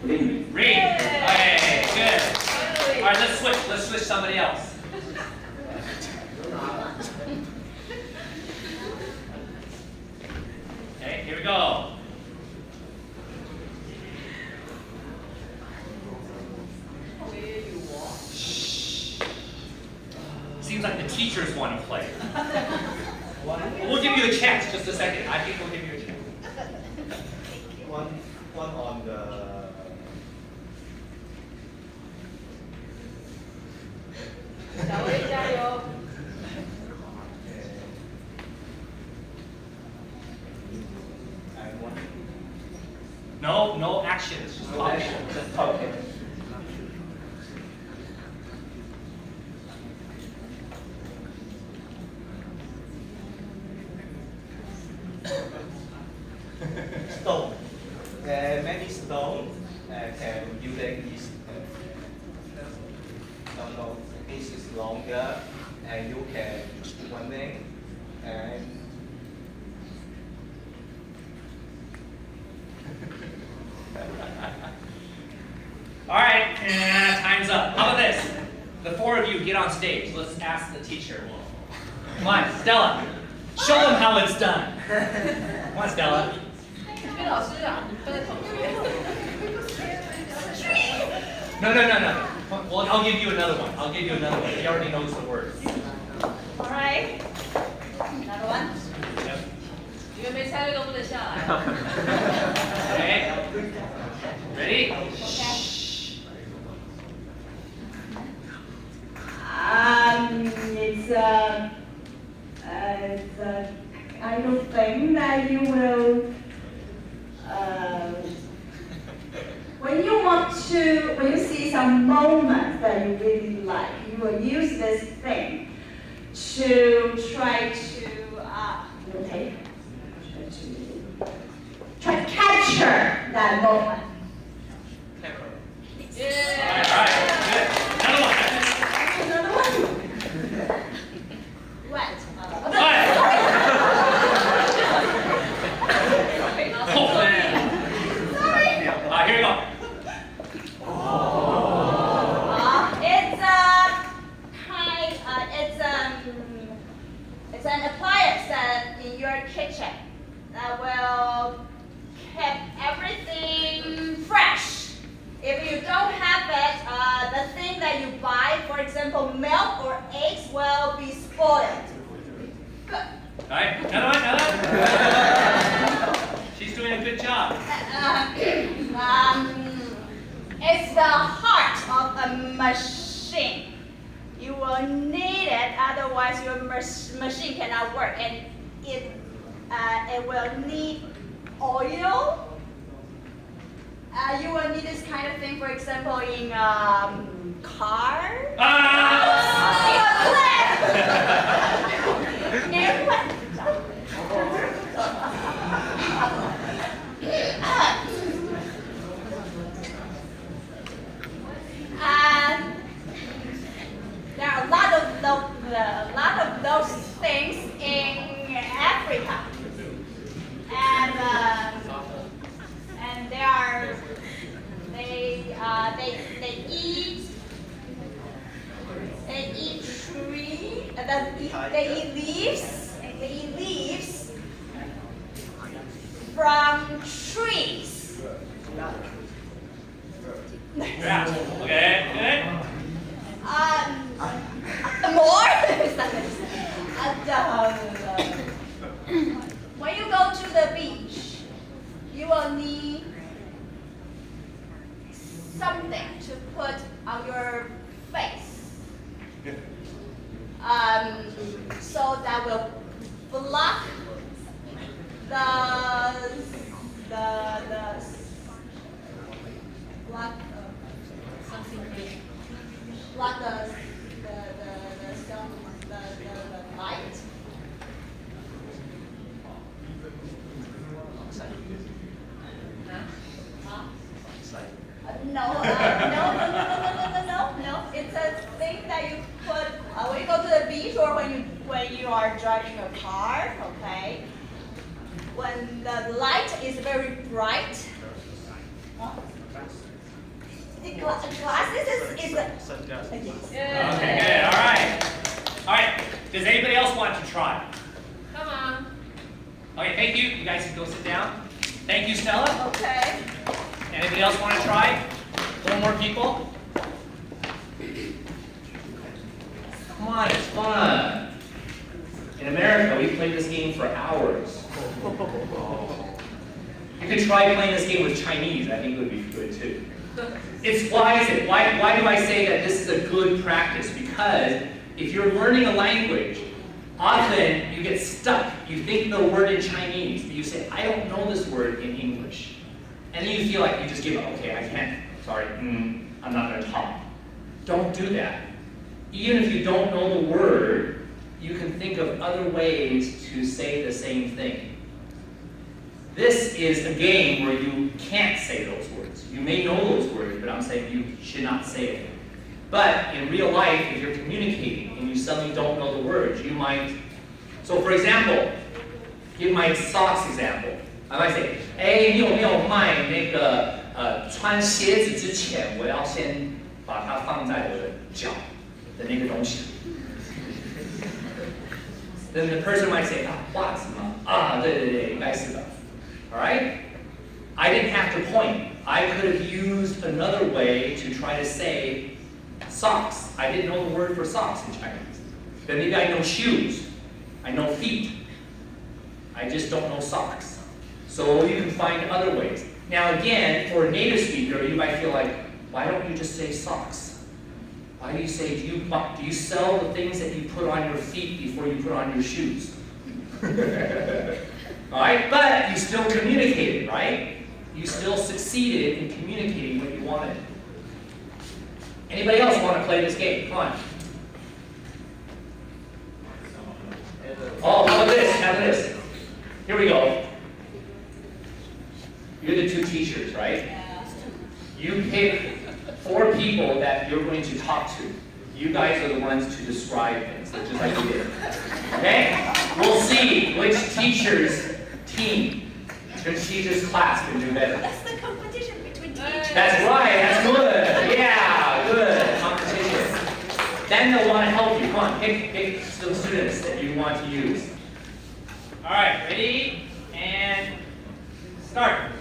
Ring. Ring. Okay, good. All right, let's switch. Let's switch somebody else. Okay, here we go. Seems like the teachers want to play. We'll give you a chance. Just a second. I think we'll give you a chance. One on the. And one. No actions. Just talk. Just talking. Stone. Many stones can using this. No, this is longer, and you can running and. All right, time's up. How about this? The four of you get on stage. Let's ask the teacher. Come on, Stella. Show them how it's done. Come on, Stella. No. Well, I'll give you another one. He already knows the words. All right. Another one. Yep. 你们没猜对都不能下来。 Okay. Ready? It's a kind of thing that you will, when you see some moments that you really like, you will use this thing to try to capture that moment. All right, good. Another one. Another one. Wet. Oh, man. Here we go. It's an appliance that in your kitchen that will keep everything fresh. If you don't have it, the thing that you buy, for example, milk or eggs, will be spoiled. Good. All right, another one. She's doing a good job. It's the heart of a machine. You will need it, otherwise your machine cannot work, and it will need oil. You will need this kind of thing, for example, in car. There are a lot of those things in Africa, and they eat leaves from trees. Yeah. Okay. Good. More? When you go to the beach, you will need something to put on your face. So that will block block the light. No. It's a thing that you put when you go to the beach or when you are driving a car. Okay. When when the light is very bright. Huh? The glasses is yes. Okay, good. All right. All right. Does anybody else want to try? Come on. Okay, thank you. You guys can go sit down. Thank you, Stella. Okay. Anybody else want to try? One more people? Come on, it's fun. In America, we play this game for hours. You could try playing this game with Chinese. I think it would be good too. Why is it? Why do I say that this is a good practice? Because if you're learning a language, often you get stuck. You think the word in Chinese, but you say, I don't know this word in English. And then you feel like you just give up. Okay, I can't. Sorry, I'm not going to talk. Don't do that. Even if you don't know the word, you can think of other ways to say the same thing. This is a game where you can't say those words. You may know those words, but I'm saying you should not say it. But in real life, if you're communicating and you suddenly don't know the words, you might... So for example, give my socks example. I might say, 哎，你有没有卖那个穿鞋子之前，我要先把它放在我的脚的那个东西。Then the person might say, 啊，袜子吗？啊，对对对，应该是的。All right? I didn't have to point. I could have used another way to try to say socks. I didn't know the word for socks in Chinese. But maybe I know shoes. I know feet. I just don't know socks. So you can find other ways. Now again, for a native speaker, you might feel like, why don't you just say socks? Why do you say, do you sell the things that you put on your feet before you put on your shoes? All right, but you still communicated, right? You still succeeded in communicating what you wanted. Anybody else want to play this game? Come on. Oh, how about this? How about this? Here we go. You're the two teachers, right? You pick 4 people that you're going to talk to. You guys are the ones to describe things, just like you did. Okay? We'll see which teacher's team, which teacher's class can do better. That's the competition between teachers. That's right, that's good. Yeah, good. Competition. Then they'll want to help you. Come on, pick some students that you want to use. All right, ready? And start.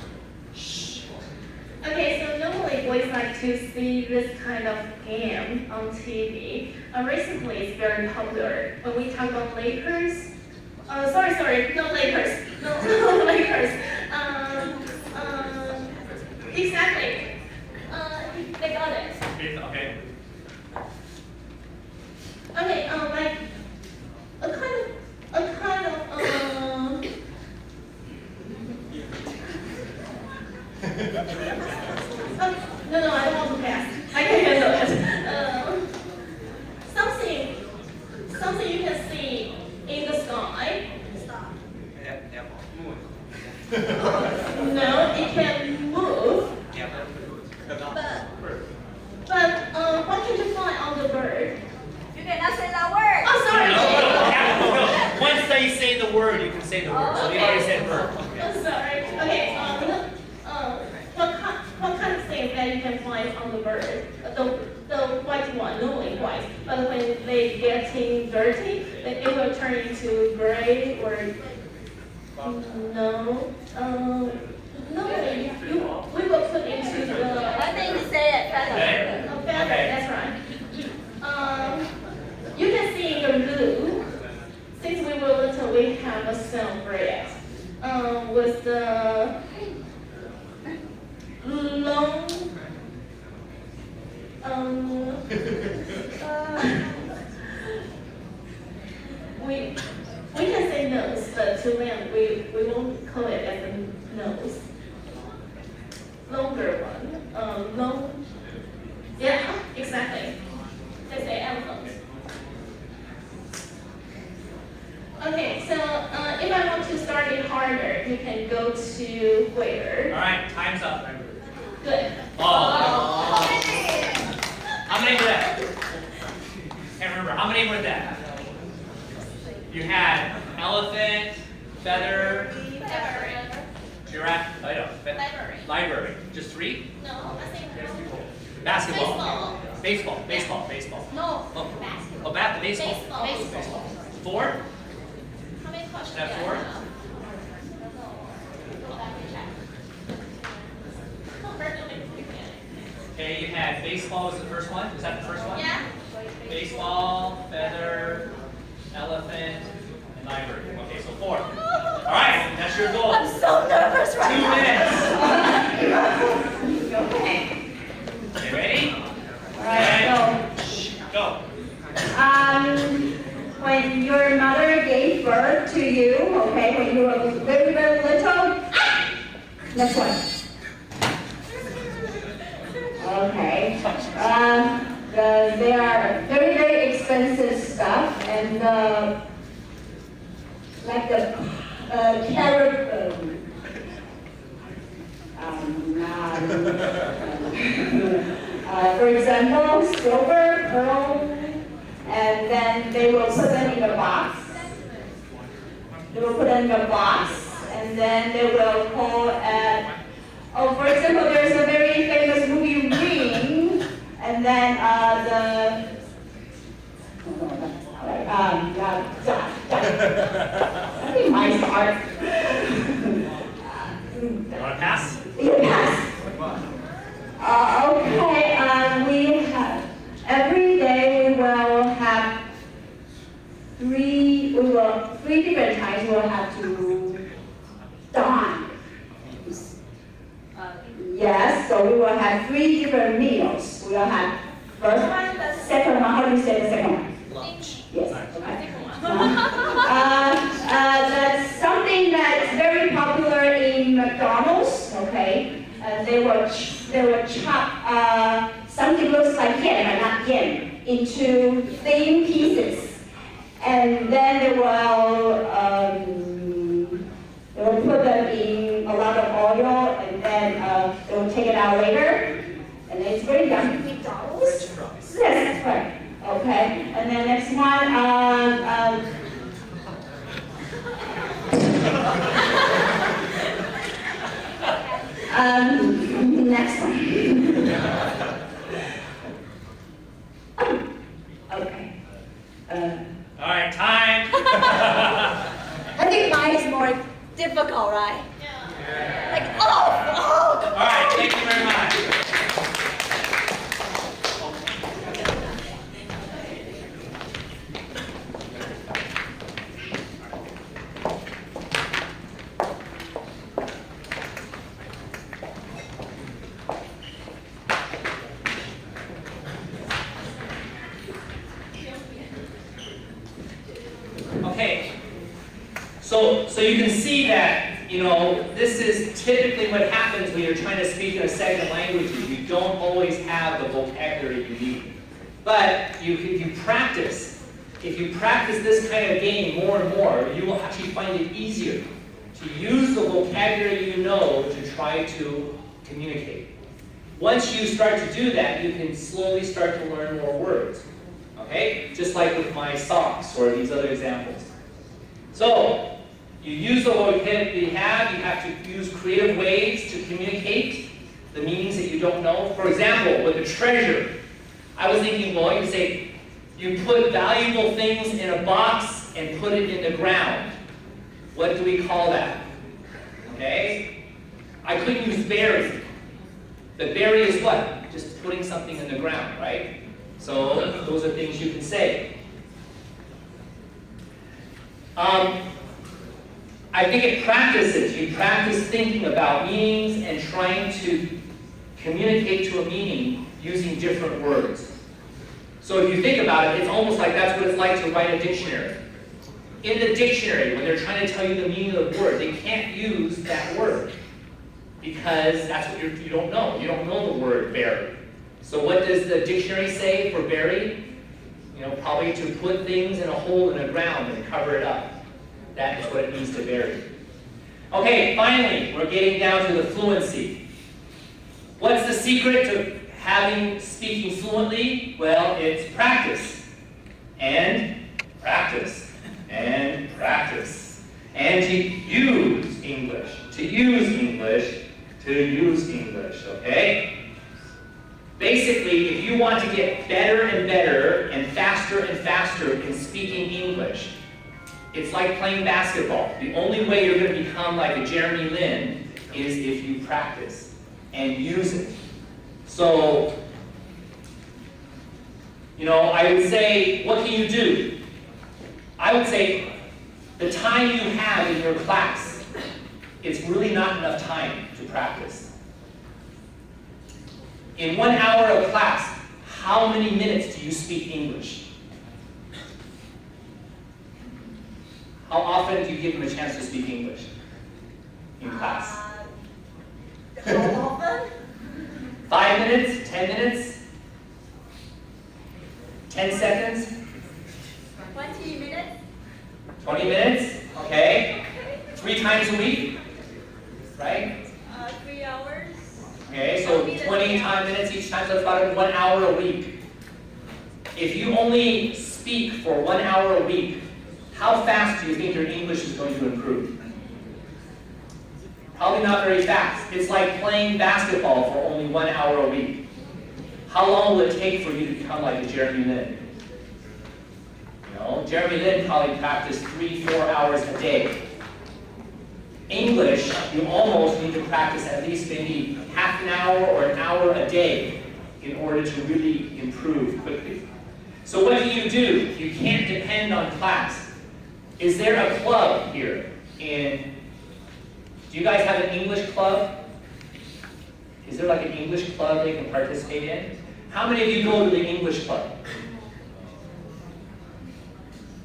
Okay, so normally boys like to see this kind of game on TV. Recently, it's very popular. When we talk about Lakers, sorry, not Lakers, no Lakers. Exactly. They got it. Okay. Okay, like a kind of. No, I don't want to pass. I can handle it. Something you can see in the sky. Stop. No, it can move. But what can you find on the bird? You cannot say that word. Oh, sorry. No. Once they say the word, you can say the word. So you already said verb. I'm sorry. Okay. What kind of things that you can find on the bird? The white one, normally white, but when they getting dirty, then it will turn into gray or no. Normally we will put into the. I think you say it better. Oh, feather. That's right. You can see in the zoo. Since we were little, we have a celebrate with the long. We can say nose, but to them we won't call it as a nose. Longer one. Long. Yeah, exactly. They say elephant. Okay, so if I want to start it harder, you can go to where? All right, time's up. Good. Oh. How many were that? Can't remember. How many were that? You had elephant, feather, you're at? I know. Library. Library. Just 3? No, I think Basketball. Baseball. Baseball. No, Oh, basketball. the baseball. Baseball. 4? How many questions? Is that 4? Okay, you had baseball was the first one. Was that the first one? Yeah. Baseball, feather, elephant, and library. Okay, so 4. All right, that's your goal. I'm so nervous 2 right now. minutes. Okay. Okay, ready? All right, Go. when your mother gave birth to you, okay, when you were very, very little, next one. Okay. They are very, very expensive stuff, and like the carrot. For example, silver, pearl, and then they will put them in a box. They will put them in a box, and then they will call for example, there's a very famous movie, Ring, and then I think mine's hard. You want to pass? You pass. Okay, we have, every day we will have 3 different times we'll have to dine. Yes, so we will have 3 different meals. We will have first one, the second one. How do you say the second one? Lunch. Yes, okay. That's something that's very popular in McDonald's, okay? They will chop something looks like yam, but not yam, into thin pieces. And then they will put them in a lot of oil, and then they will take it out later. And it's very yummy. McDonald's? Yes, that's right. Okay, and then next one, next one. Okay. All right, time. I think mine is more difficult, right? Yeah. Like, oh. All right, thank you very much. Okay, so you can see that, this is typically what happens when you're trying to speak in a second language. You don't always have the vocabulary you need. But if you practice this kind of game more and more, you will actually find it easier to use the vocabulary you know to try to communicate. Once you start to do that, you can slowly start to learn more words. Okay? Just like with my socks or these other examples. So, you use the vocabulary you have to use creative ways to communicate the meanings that you don't know. For example, with the treasure, I was thinking, well, you say, you put valuable things in a box and put it in the ground. What do we call that? Okay? I couldn't use bury. The bury is what? Just putting something in the ground, right? So those are things you can say. I think it practices. You practice thinking about meanings and trying to communicate to a meaning using different words. So if you think about it, it's almost like that's what it's like to write a dictionary. In the dictionary, when they're trying to tell you the meaning of the word, they can't use that word because that's what you don't know. You don't know the word bury. So what does the dictionary say for bury? Probably to put things in a hole in the ground and cover it up. That is what it means to bury. Okay, finally, we're getting down to the fluency. What's the secret to speaking fluently? Well, it's practice. And practice. And practice. And to use English. To use English. To use English, okay? Basically, if you want to get better and better and faster in speaking English, it's like playing basketball. The only way you're going to become like a Jeremy Lin is if you practice and use it. So, I would say, what can you do? I would say, the time you have in your class, it's really not enough time to practice. In 1 hour of class, how many minutes do you speak English? How often do you give them a chance to speak English in class? How often? 5 minutes? 10 minutes? 10 seconds? 20 minutes? 20 minutes? Okay. 3 times a week? Right? 3 hours? Okay, so 20 minutes each time, so it's about 1 hour a week. If you only speak for 1 hour a week, how fast do you think your English is going to improve? Probably not very fast. It's like playing basketball for only 1 hour a week. How long will it take for you to become like a Jeremy Lin? Jeremy Lin probably practiced 3-4 hours a day. English, you almost need to practice at least maybe half an hour or an hour a day in order to really improve quickly. So what do? You can't depend on class. Is there a club here? Do you guys have an English club? Is there like an English club they can participate in? How many of you go to the English club?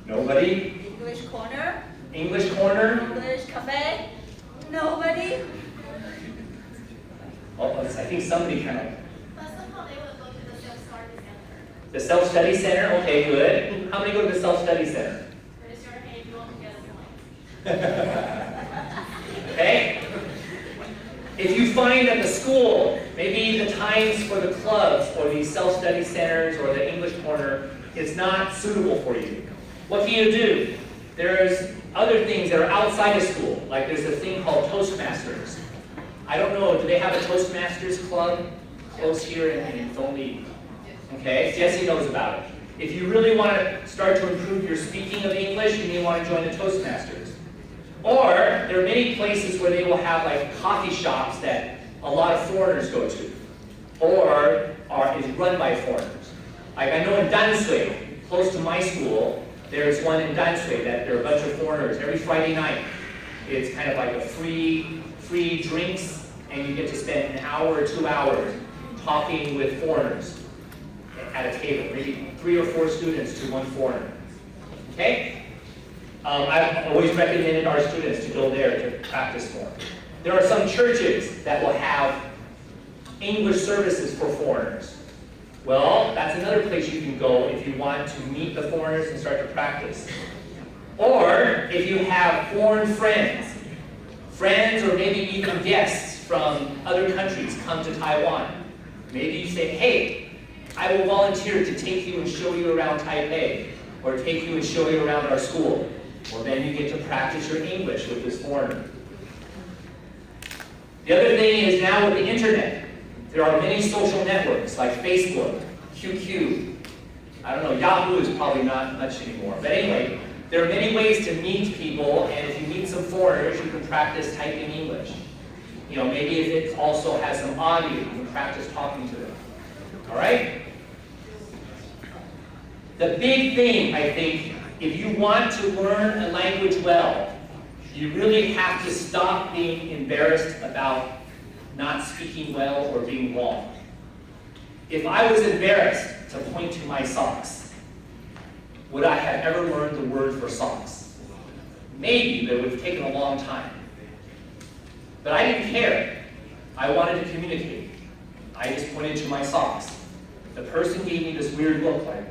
Nobody? English corner? English corner? English cafe? Nobody? Oh, I think somebody kind of... But somehow they will go to the self-study center. The self-study center? Okay, good. How many go to the self-study center? Raise your hand if you want to get a point. Okay? If you find at the school, maybe the times for the clubs or the self-study centers or the English corner is not suitable for you, what can you do? There's other things that are outside of school, like there's a thing called Toastmasters. I don't know, do they have a Toastmasters club close here in Dongli? Okay, Jesse knows about it. If you really want to start to improve your speaking of English, you may want to join the Toastmasters. Or, there are many places where they will have like coffee shops that a lot of foreigners go to, or is run by foreigners. Like I know in Danshui, close to my school, there's one in Danshui that there are a bunch of foreigners every Friday night. It's kind of like a free drinks, and you get to spend an hour or 2 hours talking with foreigners at a table, maybe 3 or 4 students to 1 foreigner. Okay? I've always recommended our students to go there to practice more. There are some churches that will have English services for foreigners. Well, that's another place you can go if you want to meet the foreigners and start to practice. Or if you have foreign friends or maybe even guests from other countries come to Taiwan. Maybe you say, hey, I will volunteer to take you and show you around Taipei, or take you and show you around our school. Well, then you get to practice your English with this foreigner. The other thing is now with the internet, there are many social networks like Facebook, QQ. I don't know, Yahoo is probably not much anymore. But anyway, there are many ways to meet people, and if you meet some foreigners, you can practice typing English. Maybe if it also has some audio, you can practice talking to them. All right? The big thing, I think, if you want to learn a language well, you really have to stop being embarrassed about not speaking well or being wrong. If I was embarrassed to point to my socks, would I have ever learned the word for socks? Maybe, but it would have taken a long time. But I didn't care. I wanted to communicate. I just pointed to my socks. The person gave me this weird look like,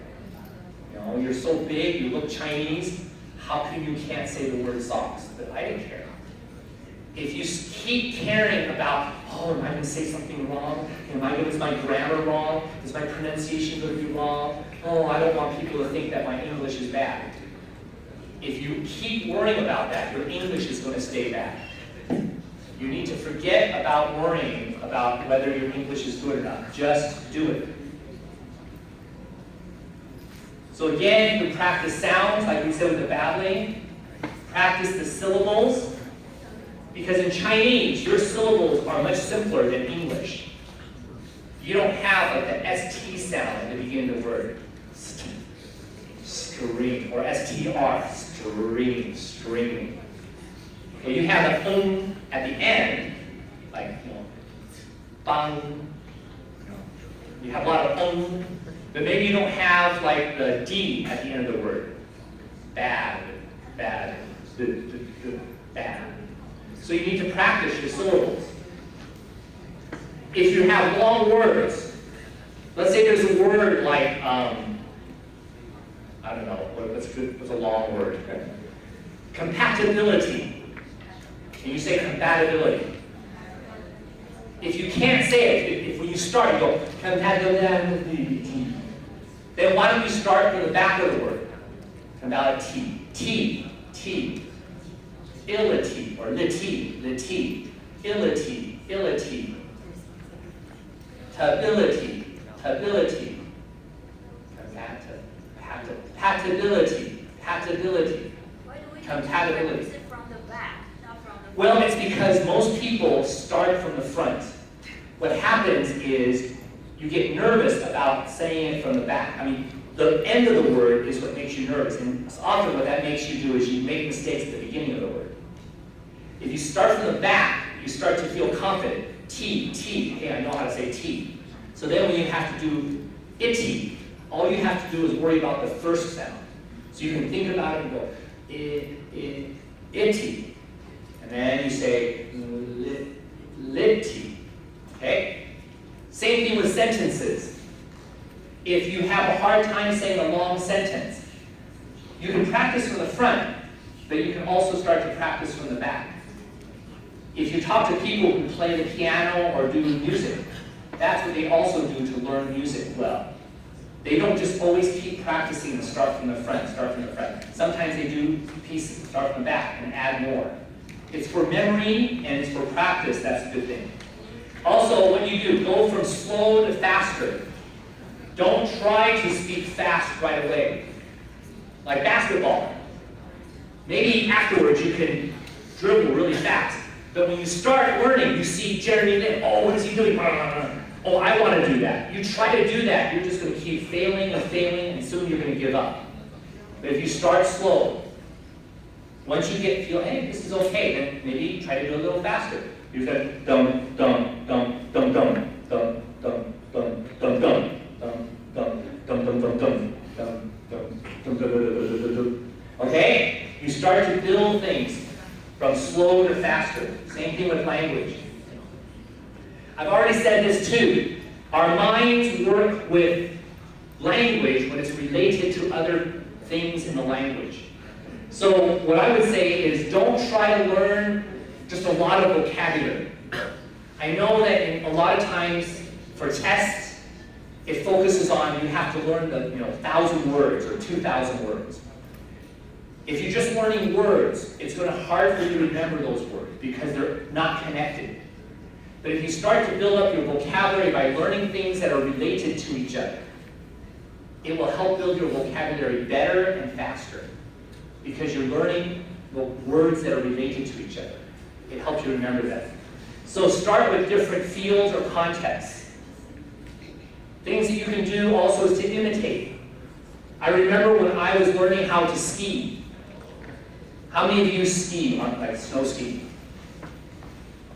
you're so big, you look Chinese, how come you can't say the word socks? But I didn't care. If you keep caring about, am I going to say something wrong? Is my grammar wrong? Is my pronunciation going to be wrong? I don't want people to think that my English is bad. If you keep worrying about that, your English is going to stay bad. You need to forget about worrying about whether your English is good or not. Just do it. So again, you can practice sounds, like we said with the babbling. Practice the syllables. Because in Chinese, your syllables are much simpler than English. You don't have like the ST sound at the beginning of the word. Stream, or STR, streaming. Okay, you have the at the end, like, bang. You have a lot of but maybe you don't have like the D at the end of the word. Bad, bad, bad. So you need to practice your syllables. If you have long words, let's say there's a word like, I don't know, what's a long word? Compatibility. Can you say compatibility? If you can't say it, if when you start you go, compatibility, then why don't you start from the back of the word? Compatibility. T. Ility, or liti, illity, tability, compatibility, Why do we compatibility. practice it from the back, not from the Well, it's because most people start from the front. What happens is you get nervous about saying it from the back. I mean, the end of the word is what makes you nervous, and often what that makes you do is you make mistakes at the beginning of the word. If you start from the back, you start to feel confident. T, hey, I know how to say T. So then when you have to do itty, all you have to do is worry about the first sound. So you can think about it and go, itty. And then you say, litty. Okay? Same thing with sentences. If you have a hard time saying a long sentence, you can practice from the front, but you can also start to practice from the back. If you talk to people who play the piano or do music, that's what they also do to learn music well. They don't just always keep practicing and start from the front. Sometimes they do pieces, start from the back and add more. It's for memory and it's for practice, that's a good thing. Also, what you do, go from slow to faster. Don't try to speak fast right away. Like basketball. Maybe afterwards you can dribble really fast. But when you start learning, you see Jeremy Lin, oh, what is he doing? Oh, I want to do that. You try to do that, you're just going to keep failing, and soon you're going to give up. But if you start slow, once you feel, hey, this is okay, then maybe try to do a little faster. You're going to dum, dum, dum, dum, dum, dum, dum, dum, dum, dum, dum. Okay? You start to build things from slow to faster. Same thing with language. I've already said this too. Our minds work with language when it's related to other things in the language. So what I would say is don't try to learn just a lot of vocabulary. I know that a lot of times for tests, it focuses on you have to learn the 1,000 words or 2,000 words. If you're just learning words, it's going to be hard for you to remember those words because they're not connected. But if you start to build up your vocabulary by learning things that are related to each other, it will help build your vocabulary better and faster because you're learning the words that are related to each other. It helps you remember them. So start with different fields or contexts. Things that you can do also is to imitate. I remember when I was learning how to ski. How many of you ski on snow ski?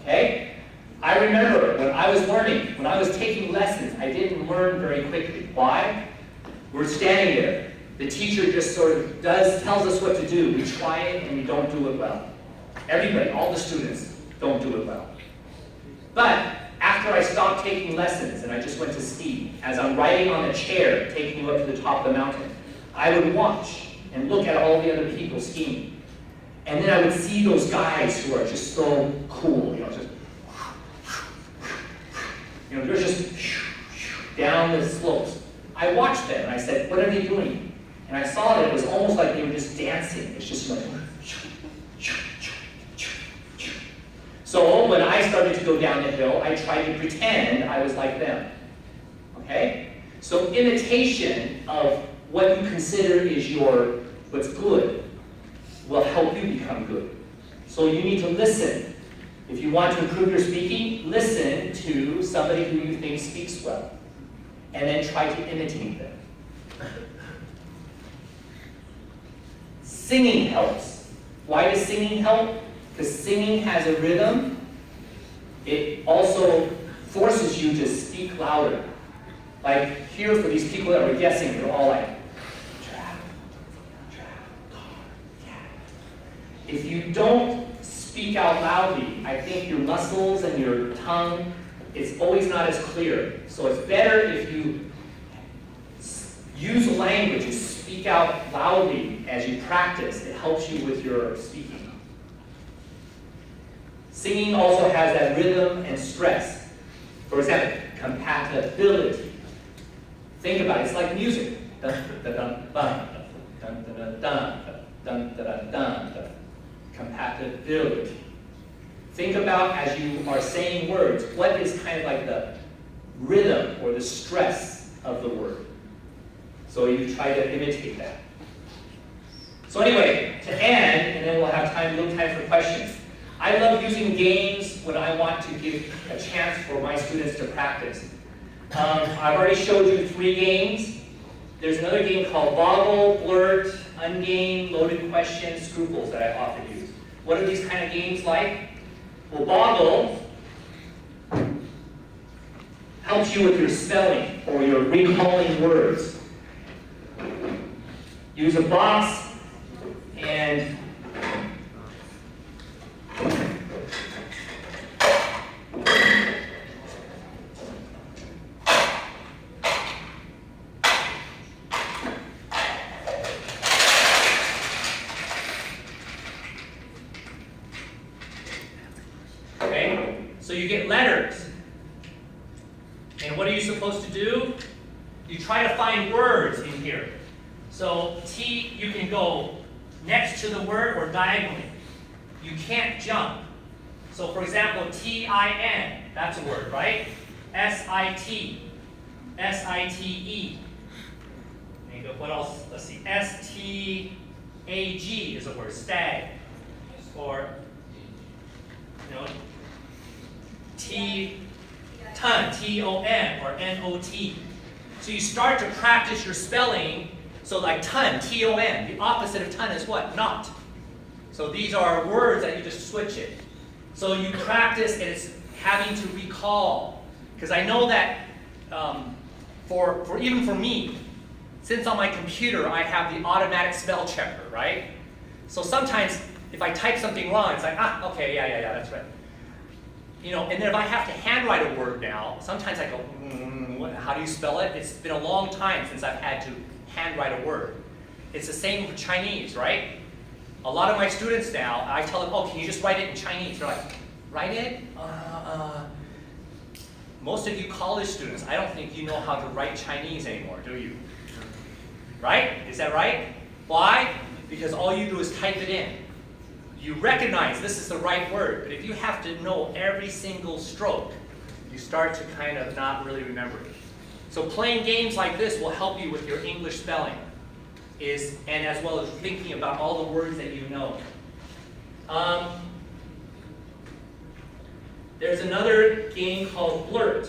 Okay? I remember when I was learning, when I was taking lessons, I didn't learn very quickly. Why? We're standing there. The teacher just sort of tells us what to do. We try it and we don't do it well. Everybody, all the students, don't do it well. But after I stopped taking lessons and I just went to ski, as I'm riding on a chair taking you up to the top of the mountain, I would watch and look at all the other people skiing. And then I would see those guys who are just so cool, they're just down the slopes. I watched them and I said, what are they doing? And I saw that it was almost like they were just dancing. It's just like, so when I started to go down the hill, I tried to pretend I was like them. Okay? So imitation of what you consider is what's good will help you become good. So you need to listen. If you want to improve your speaking, listen to somebody who you think speaks well. And then try to imitate them. Singing helps. Why does singing help? Because singing has a rhythm. It also forces you to speak louder. Like here for these people that were guessing, they're all like, if you don't speak out loudly, I think your muscles and your tongue, it's always not as clear. So it's better if you use language, you speak out loudly as you practice. It helps you with your speaking. Singing also has that rhythm and stress. For example, compatibility. Think about it, it's like music. Dun, dun, dun, dun, dun, dun, dun, dun, dun, dun, dun. Compatibility. Think about as you are saying words, what is kind of like the rhythm or the stress of the word. So you try to imitate that. So anyway, to end, and then we'll have little time for questions. I love using games when I want to give a chance for my students to practice. I've already showed you 3 games. There's another game called Boggle, Blurt, Ungame, Loaded Question, Scruples that I often use. What are these kind of games like? Well, Boggle helps you with your spelling or your recalling words. Use a box and so you get letters. And what are you supposed to do? You try to find words in here. So T, you can go next to the word or diagonally. You can't jump. So for example, T-I-N, that's a word, right? S-I-T, S-I-T-E. What else? Let's see. S-T-A-G is a word, stag. Or, ton, T-O-N, or N-O-T. So you start to practice your spelling. So like ton, T-O-N, the opposite of ton is what? Not. So these are words that you just switch it. So you practice, and it's having to recall. Because I know that even for me, since on my computer I have the automatic spell checker, right? So sometimes if I type something wrong, it's like, okay, yeah, that's right. And then if I have to handwrite a word now, sometimes I go, how do you spell it? It's been a long time since I've had to handwrite a word. It's the same with Chinese, right? A lot of my students now, I tell them, can you just write it in Chinese? They're like, write it? Most of you college students, I don't think you know how to write Chinese anymore, do you? Right? Is that right? Why? Because all you do is type it in. You recognize this is the right word, but if you have to know every single stroke, you start to kind of not really remember it. So playing games like this will help you with your English spelling, and as well as thinking about all the words that you know. There's another game called Blurt.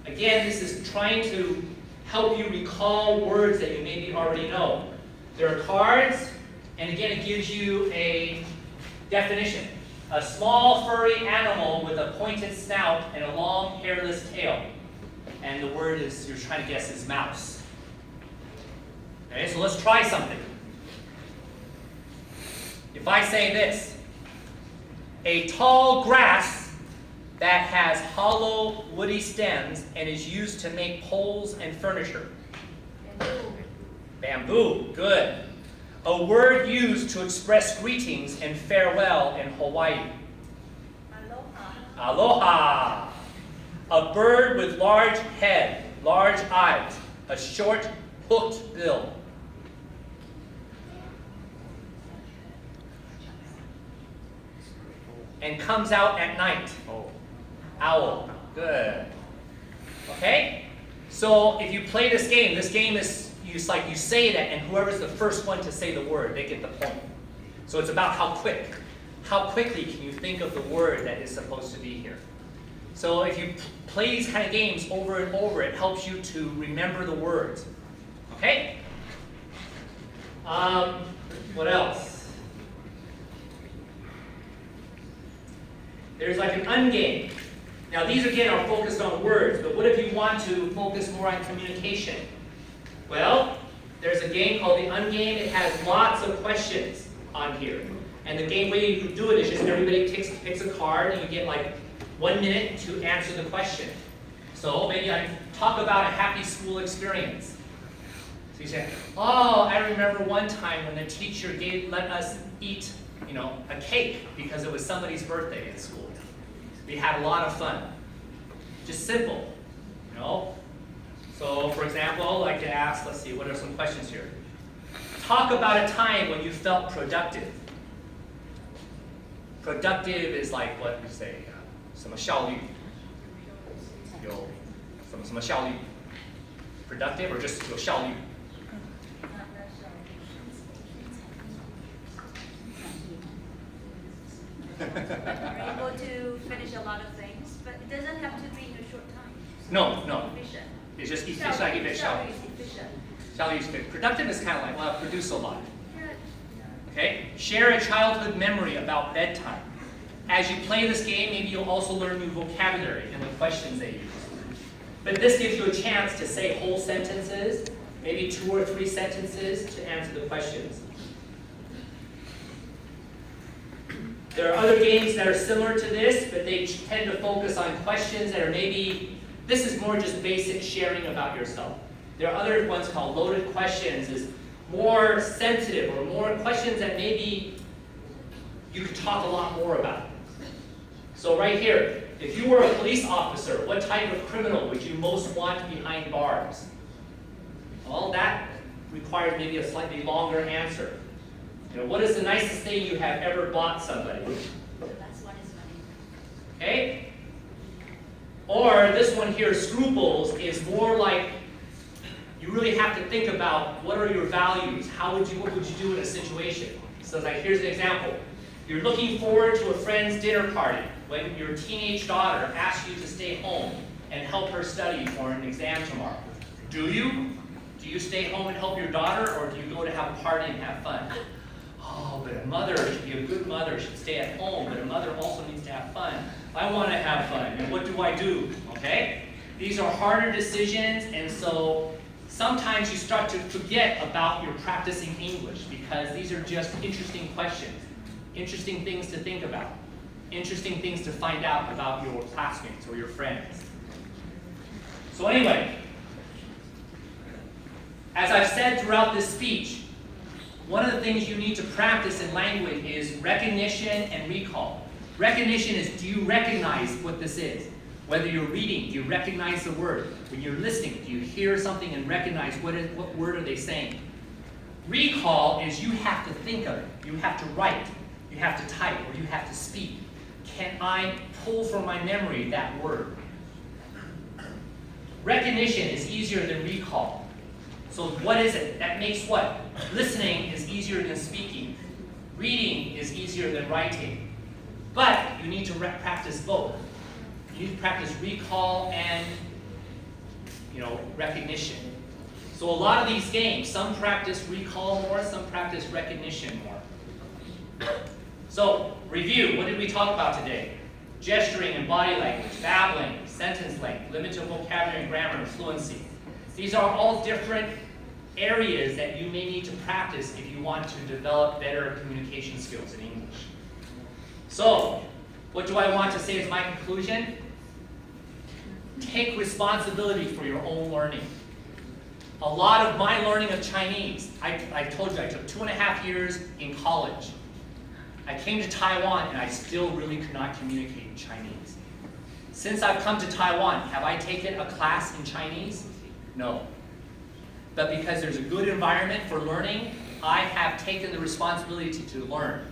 Again, this is trying to help you recall words that you maybe already know. There are cards. And again, it gives you a definition. A small furry animal with a pointed snout and a long hairless tail. And the word you're trying to guess is mouse. Okay, so let's try something. If I say this, a tall grass that has hollow woody stems and is used to make poles and furniture. Bamboo, good. A word used to express greetings and farewell in Hawaii. Aloha. Aloha. A bird with large head, large eyes, a short hooked bill. And comes out at night. Owl. Good. Okay? So if you play this game is like you say it, and whoever's the first one to say the word, they get the point. So it's about how quickly can you think of the word that is supposed to be here. So if you play these kind of games over and over, it helps you to remember the words. Okay? What else? There's like an ungame. Now these again are focused on words, but what if you want to focus more on communication? Well, there's a game called the ungame. It has lots of questions on here. And the game way you do it is just everybody picks a card and you get like 1 minute to answer the question. So maybe I talk about a happy school experience. So you say, oh, I remember one time when the teacher let us eat, a cake because it was somebody's birthday at school. We had a lot of fun. Just simple, So for example, I'd like to ask, let's see, what are some questions here? Talk about a time when you felt productive. Productive is like what we say, 什么效率? 有什么效率? Productive or just 有效率? You're able to finish a lot of things, but it doesn't have to be in a short time. No. Efficient. It's just efficient.效率is good. Productive is kind of like, well, produce a lot. Okay? Share a childhood memory about bedtime. As you play this game, maybe you'll also learn new vocabulary and the questions they use. But this gives you a chance to say whole sentences, maybe 2 or 3 sentences to answer the questions. There are other games that are similar to this, but they tend to focus on questions that are maybe, this is more just basic sharing about yourself. There are other ones called loaded questions, is more sensitive or more questions that maybe you could talk a lot more about. So right here, if you were a police officer, what type of criminal would you most want behind bars? Well, that requires maybe a slightly longer answer. What is the nicest thing you have ever bought somebody? The last one is funny. Okay? Or this one here, scruples, is more like you really have to think about what are your values? What would you do in a situation? So like here's an example. You're looking forward to a friend's dinner party when your teenage daughter asks you to stay home and help her study for an exam tomorrow. Do you? Do you stay home and help your daughter, or do you go to have a party and have fun? Oh, but a mother should be a good mother, should stay at home, but a mother also needs to have fun. I want to have fun, and what do I do? Okay? These are harder decisions, and so sometimes you start to forget about your practicing English because these are just interesting questions, interesting things to think about, interesting things to find out about your classmates or your friends. So anyway, as I've said throughout this speech, one of the things you need to practice in language is recognition and recall. Recognition is, do you recognize what this is? Whether you're reading, do you recognize the word? When you're listening, do you hear something and recognize what word are they saying? Recall is you have to think of it. You have to write. You have to type, or you have to speak. Can I pull from my memory that word? Recognition is easier than recall. So what is it that makes what? Listening is easier than speaking. Reading is easier than writing. But you need to practice both. You need to practice recall and recognition. So a lot of these games, some practice recall more, some practice recognition more. So review, what did we talk about today? Gesturing and body language, babbling, sentence length, limited vocabulary and grammar, and fluency. These are all different areas that you may need to practice if you want to develop better communication skills in English. So, what do I want to say as my conclusion? Take responsibility for your own learning. A lot of my learning of Chinese, I told you I took 2.5 years in college. I came to Taiwan and I still really could not communicate in Chinese. Since I've come to Taiwan, have I taken a class in Chinese? No. but because there's a good environment for learning, I have taken the responsibility to learn.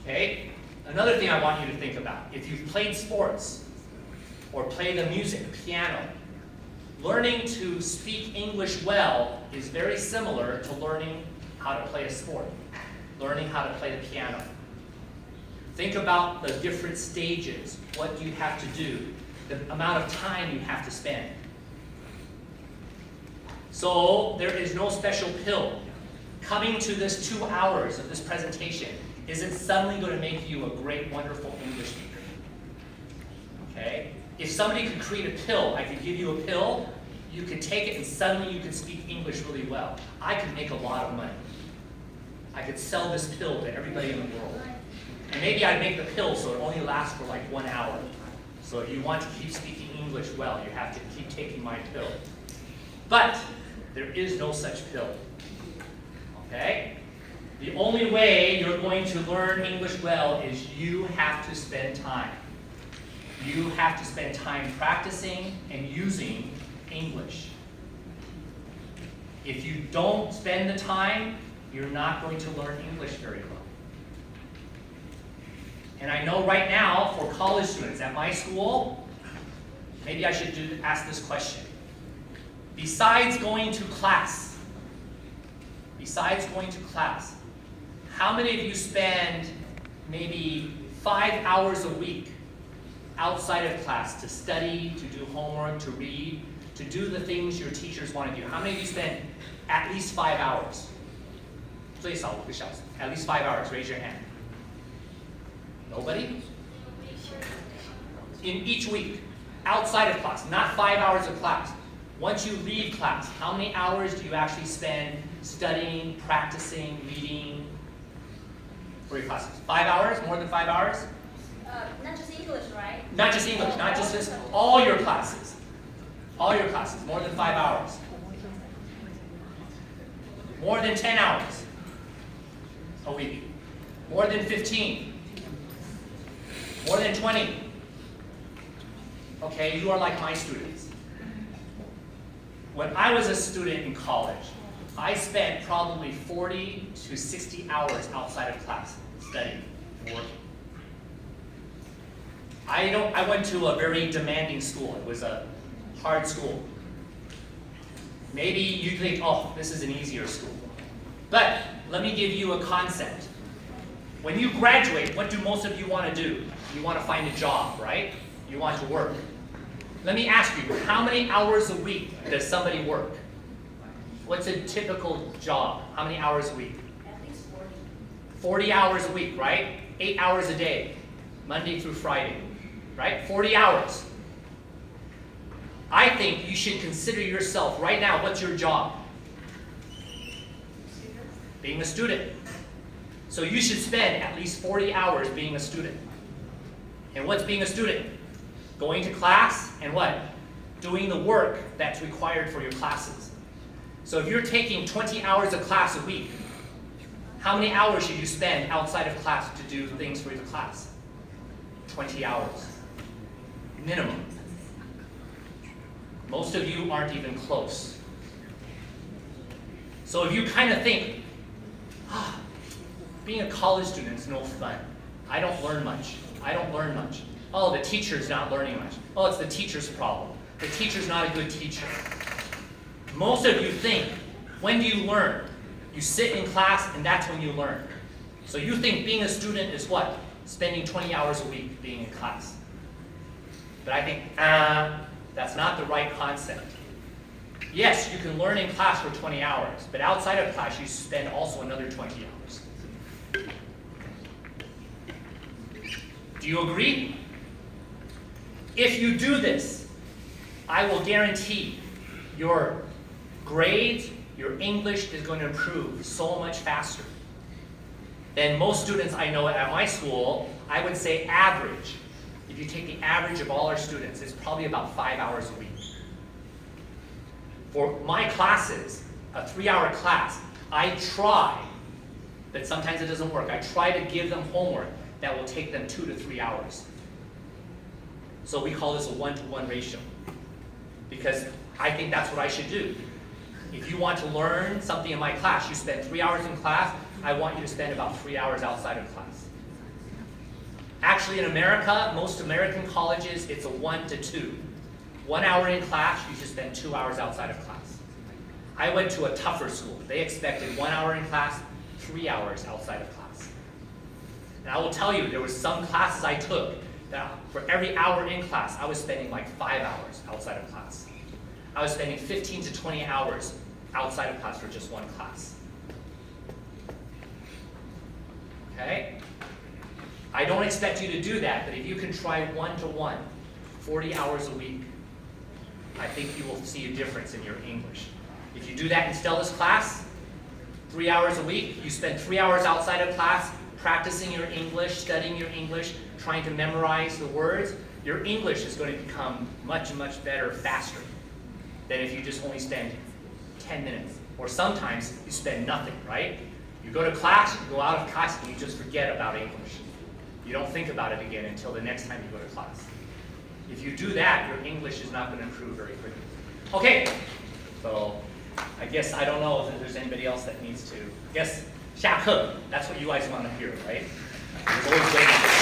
Okay? Another thing I want you to think about, if you've played sports or play the music, piano, learning to speak English well is very similar to learning how to play a sport, learning how to play the piano. Think about the different stages, what you have to do, the amount of time you have to spend. So there is no special pill. Coming to this 2 hours of this presentation isn't suddenly going to make you a great, wonderful English speaker. Okay? If somebody could create a pill, I could give you a pill, you could take it and suddenly you could speak English really well. I could make a lot of money. I could sell this pill to everybody in the world. And maybe I'd make the pill so it only lasts for like 1 hour. So if you want to keep speaking English well, you have to keep taking my pill. But there is no such pill. Okay? The only way you're going to learn English well is you have to spend time. You have to spend time practicing and using English. If you don't spend the time, you're not going to learn English very well. And I know right now, for college students at my school, maybe I should ask this question. Besides going to class, how many of you spend maybe 5 hours a week outside of class to study, to do homework, to read, to do the things your teachers want to do? How many of you spend at least 5 hours? 最少5个小时. At least 5 hours. Raise your hand. Nobody? In each week, outside of class, not 5 hours of class. Once you leave class, how many hours do you actually spend studying, practicing, reading for your classes? 5 hours? More than 5 hours? Not just English, right? Not just English, not just this, all your classes. All your classes, more than 5 hours. More than 10 hours a week. More than 15. More than 20. Okay, you are like my students. When I was a student in college, I spent probably 40 to 60 hours outside of class studying, working. I went to a very demanding school. It was a hard school. Maybe you think, oh, this is an easier school. But let me give you a concept. When you graduate, what do most of you want to do? You want to find a job, right? You want to work. Let me ask you, how many hours a week does somebody work? What's a typical job? How many hours a week? At least 40. 40 hours a week, right? 8 hours a day, Monday through Friday, right? 40 hours. I think you should consider yourself right now, what's your job? Being a student. So you should spend at least 40 hours being a student. And what's being a student? Going to class and what? Doing the work that's required for your classes. So if you're taking 20 hours of class a week, how many hours should you spend outside of class to do things for your class? 20 hours. Minimum. Most of you aren't even close. So if you kind of think, being a college student is no fun. I don't learn much. Oh, the teacher's not learning much. Oh, it's the teacher's problem. The teacher's not a good teacher. Most of you think, when do you learn? You sit in class and that's when you learn. So you think being a student is what? Spending 20 hours a week being in class. But I think, that's not the right concept. Yes, you can learn in class for 20 hours, but outside of class you spend also another 20 hours. Do you agree? If you do this, I will guarantee your grades, your English is going to improve so much faster than most students I know at my school. I would say average. If you take the average of all our students, it's probably about 5 hours a week. For my classes, a 3-hour class, I try, but sometimes it doesn't work. I try to give them homework that will take them 2 to 3 hours. So we call this a 1-to-1 ratio. because I think that's what I should do. If you want to learn something in my class, you spend 3 hours in class, I want you to spend about 3 hours outside of class. Actually, in America, most American colleges, it's a 1 to 2. 1 hour in class, you should spend 2 hours outside of class. I went to a tougher school. They expected 1 hour in class, 3 hours outside of class. And I will tell you, there were some classes I took that for every hour in class, I was spending like 5 hours outside of class. I was spending 15 to 20 hours outside of class for just one class. Okay? I don't expect you to do that, but if you can try 1-to-1, 40 hours a week, I think you will see a difference in your English. If you do that in Stella's class, 3 hours a week, you spend 3 hours outside of class practicing your English, studying your English, trying to memorize the words, your English is going to become much, much better faster than if you just only spend 10 minutes. Or sometimes you spend nothing, right? You go to class, you go out of class, and you just forget about English. You don't think about it again until the next time you go to class. If you do that, your English is not going to improve very quickly. Okay, so I guess I don't know if there's anybody else that needs to. I guess 下课, that's what you guys want to hear, right? There's always waiting.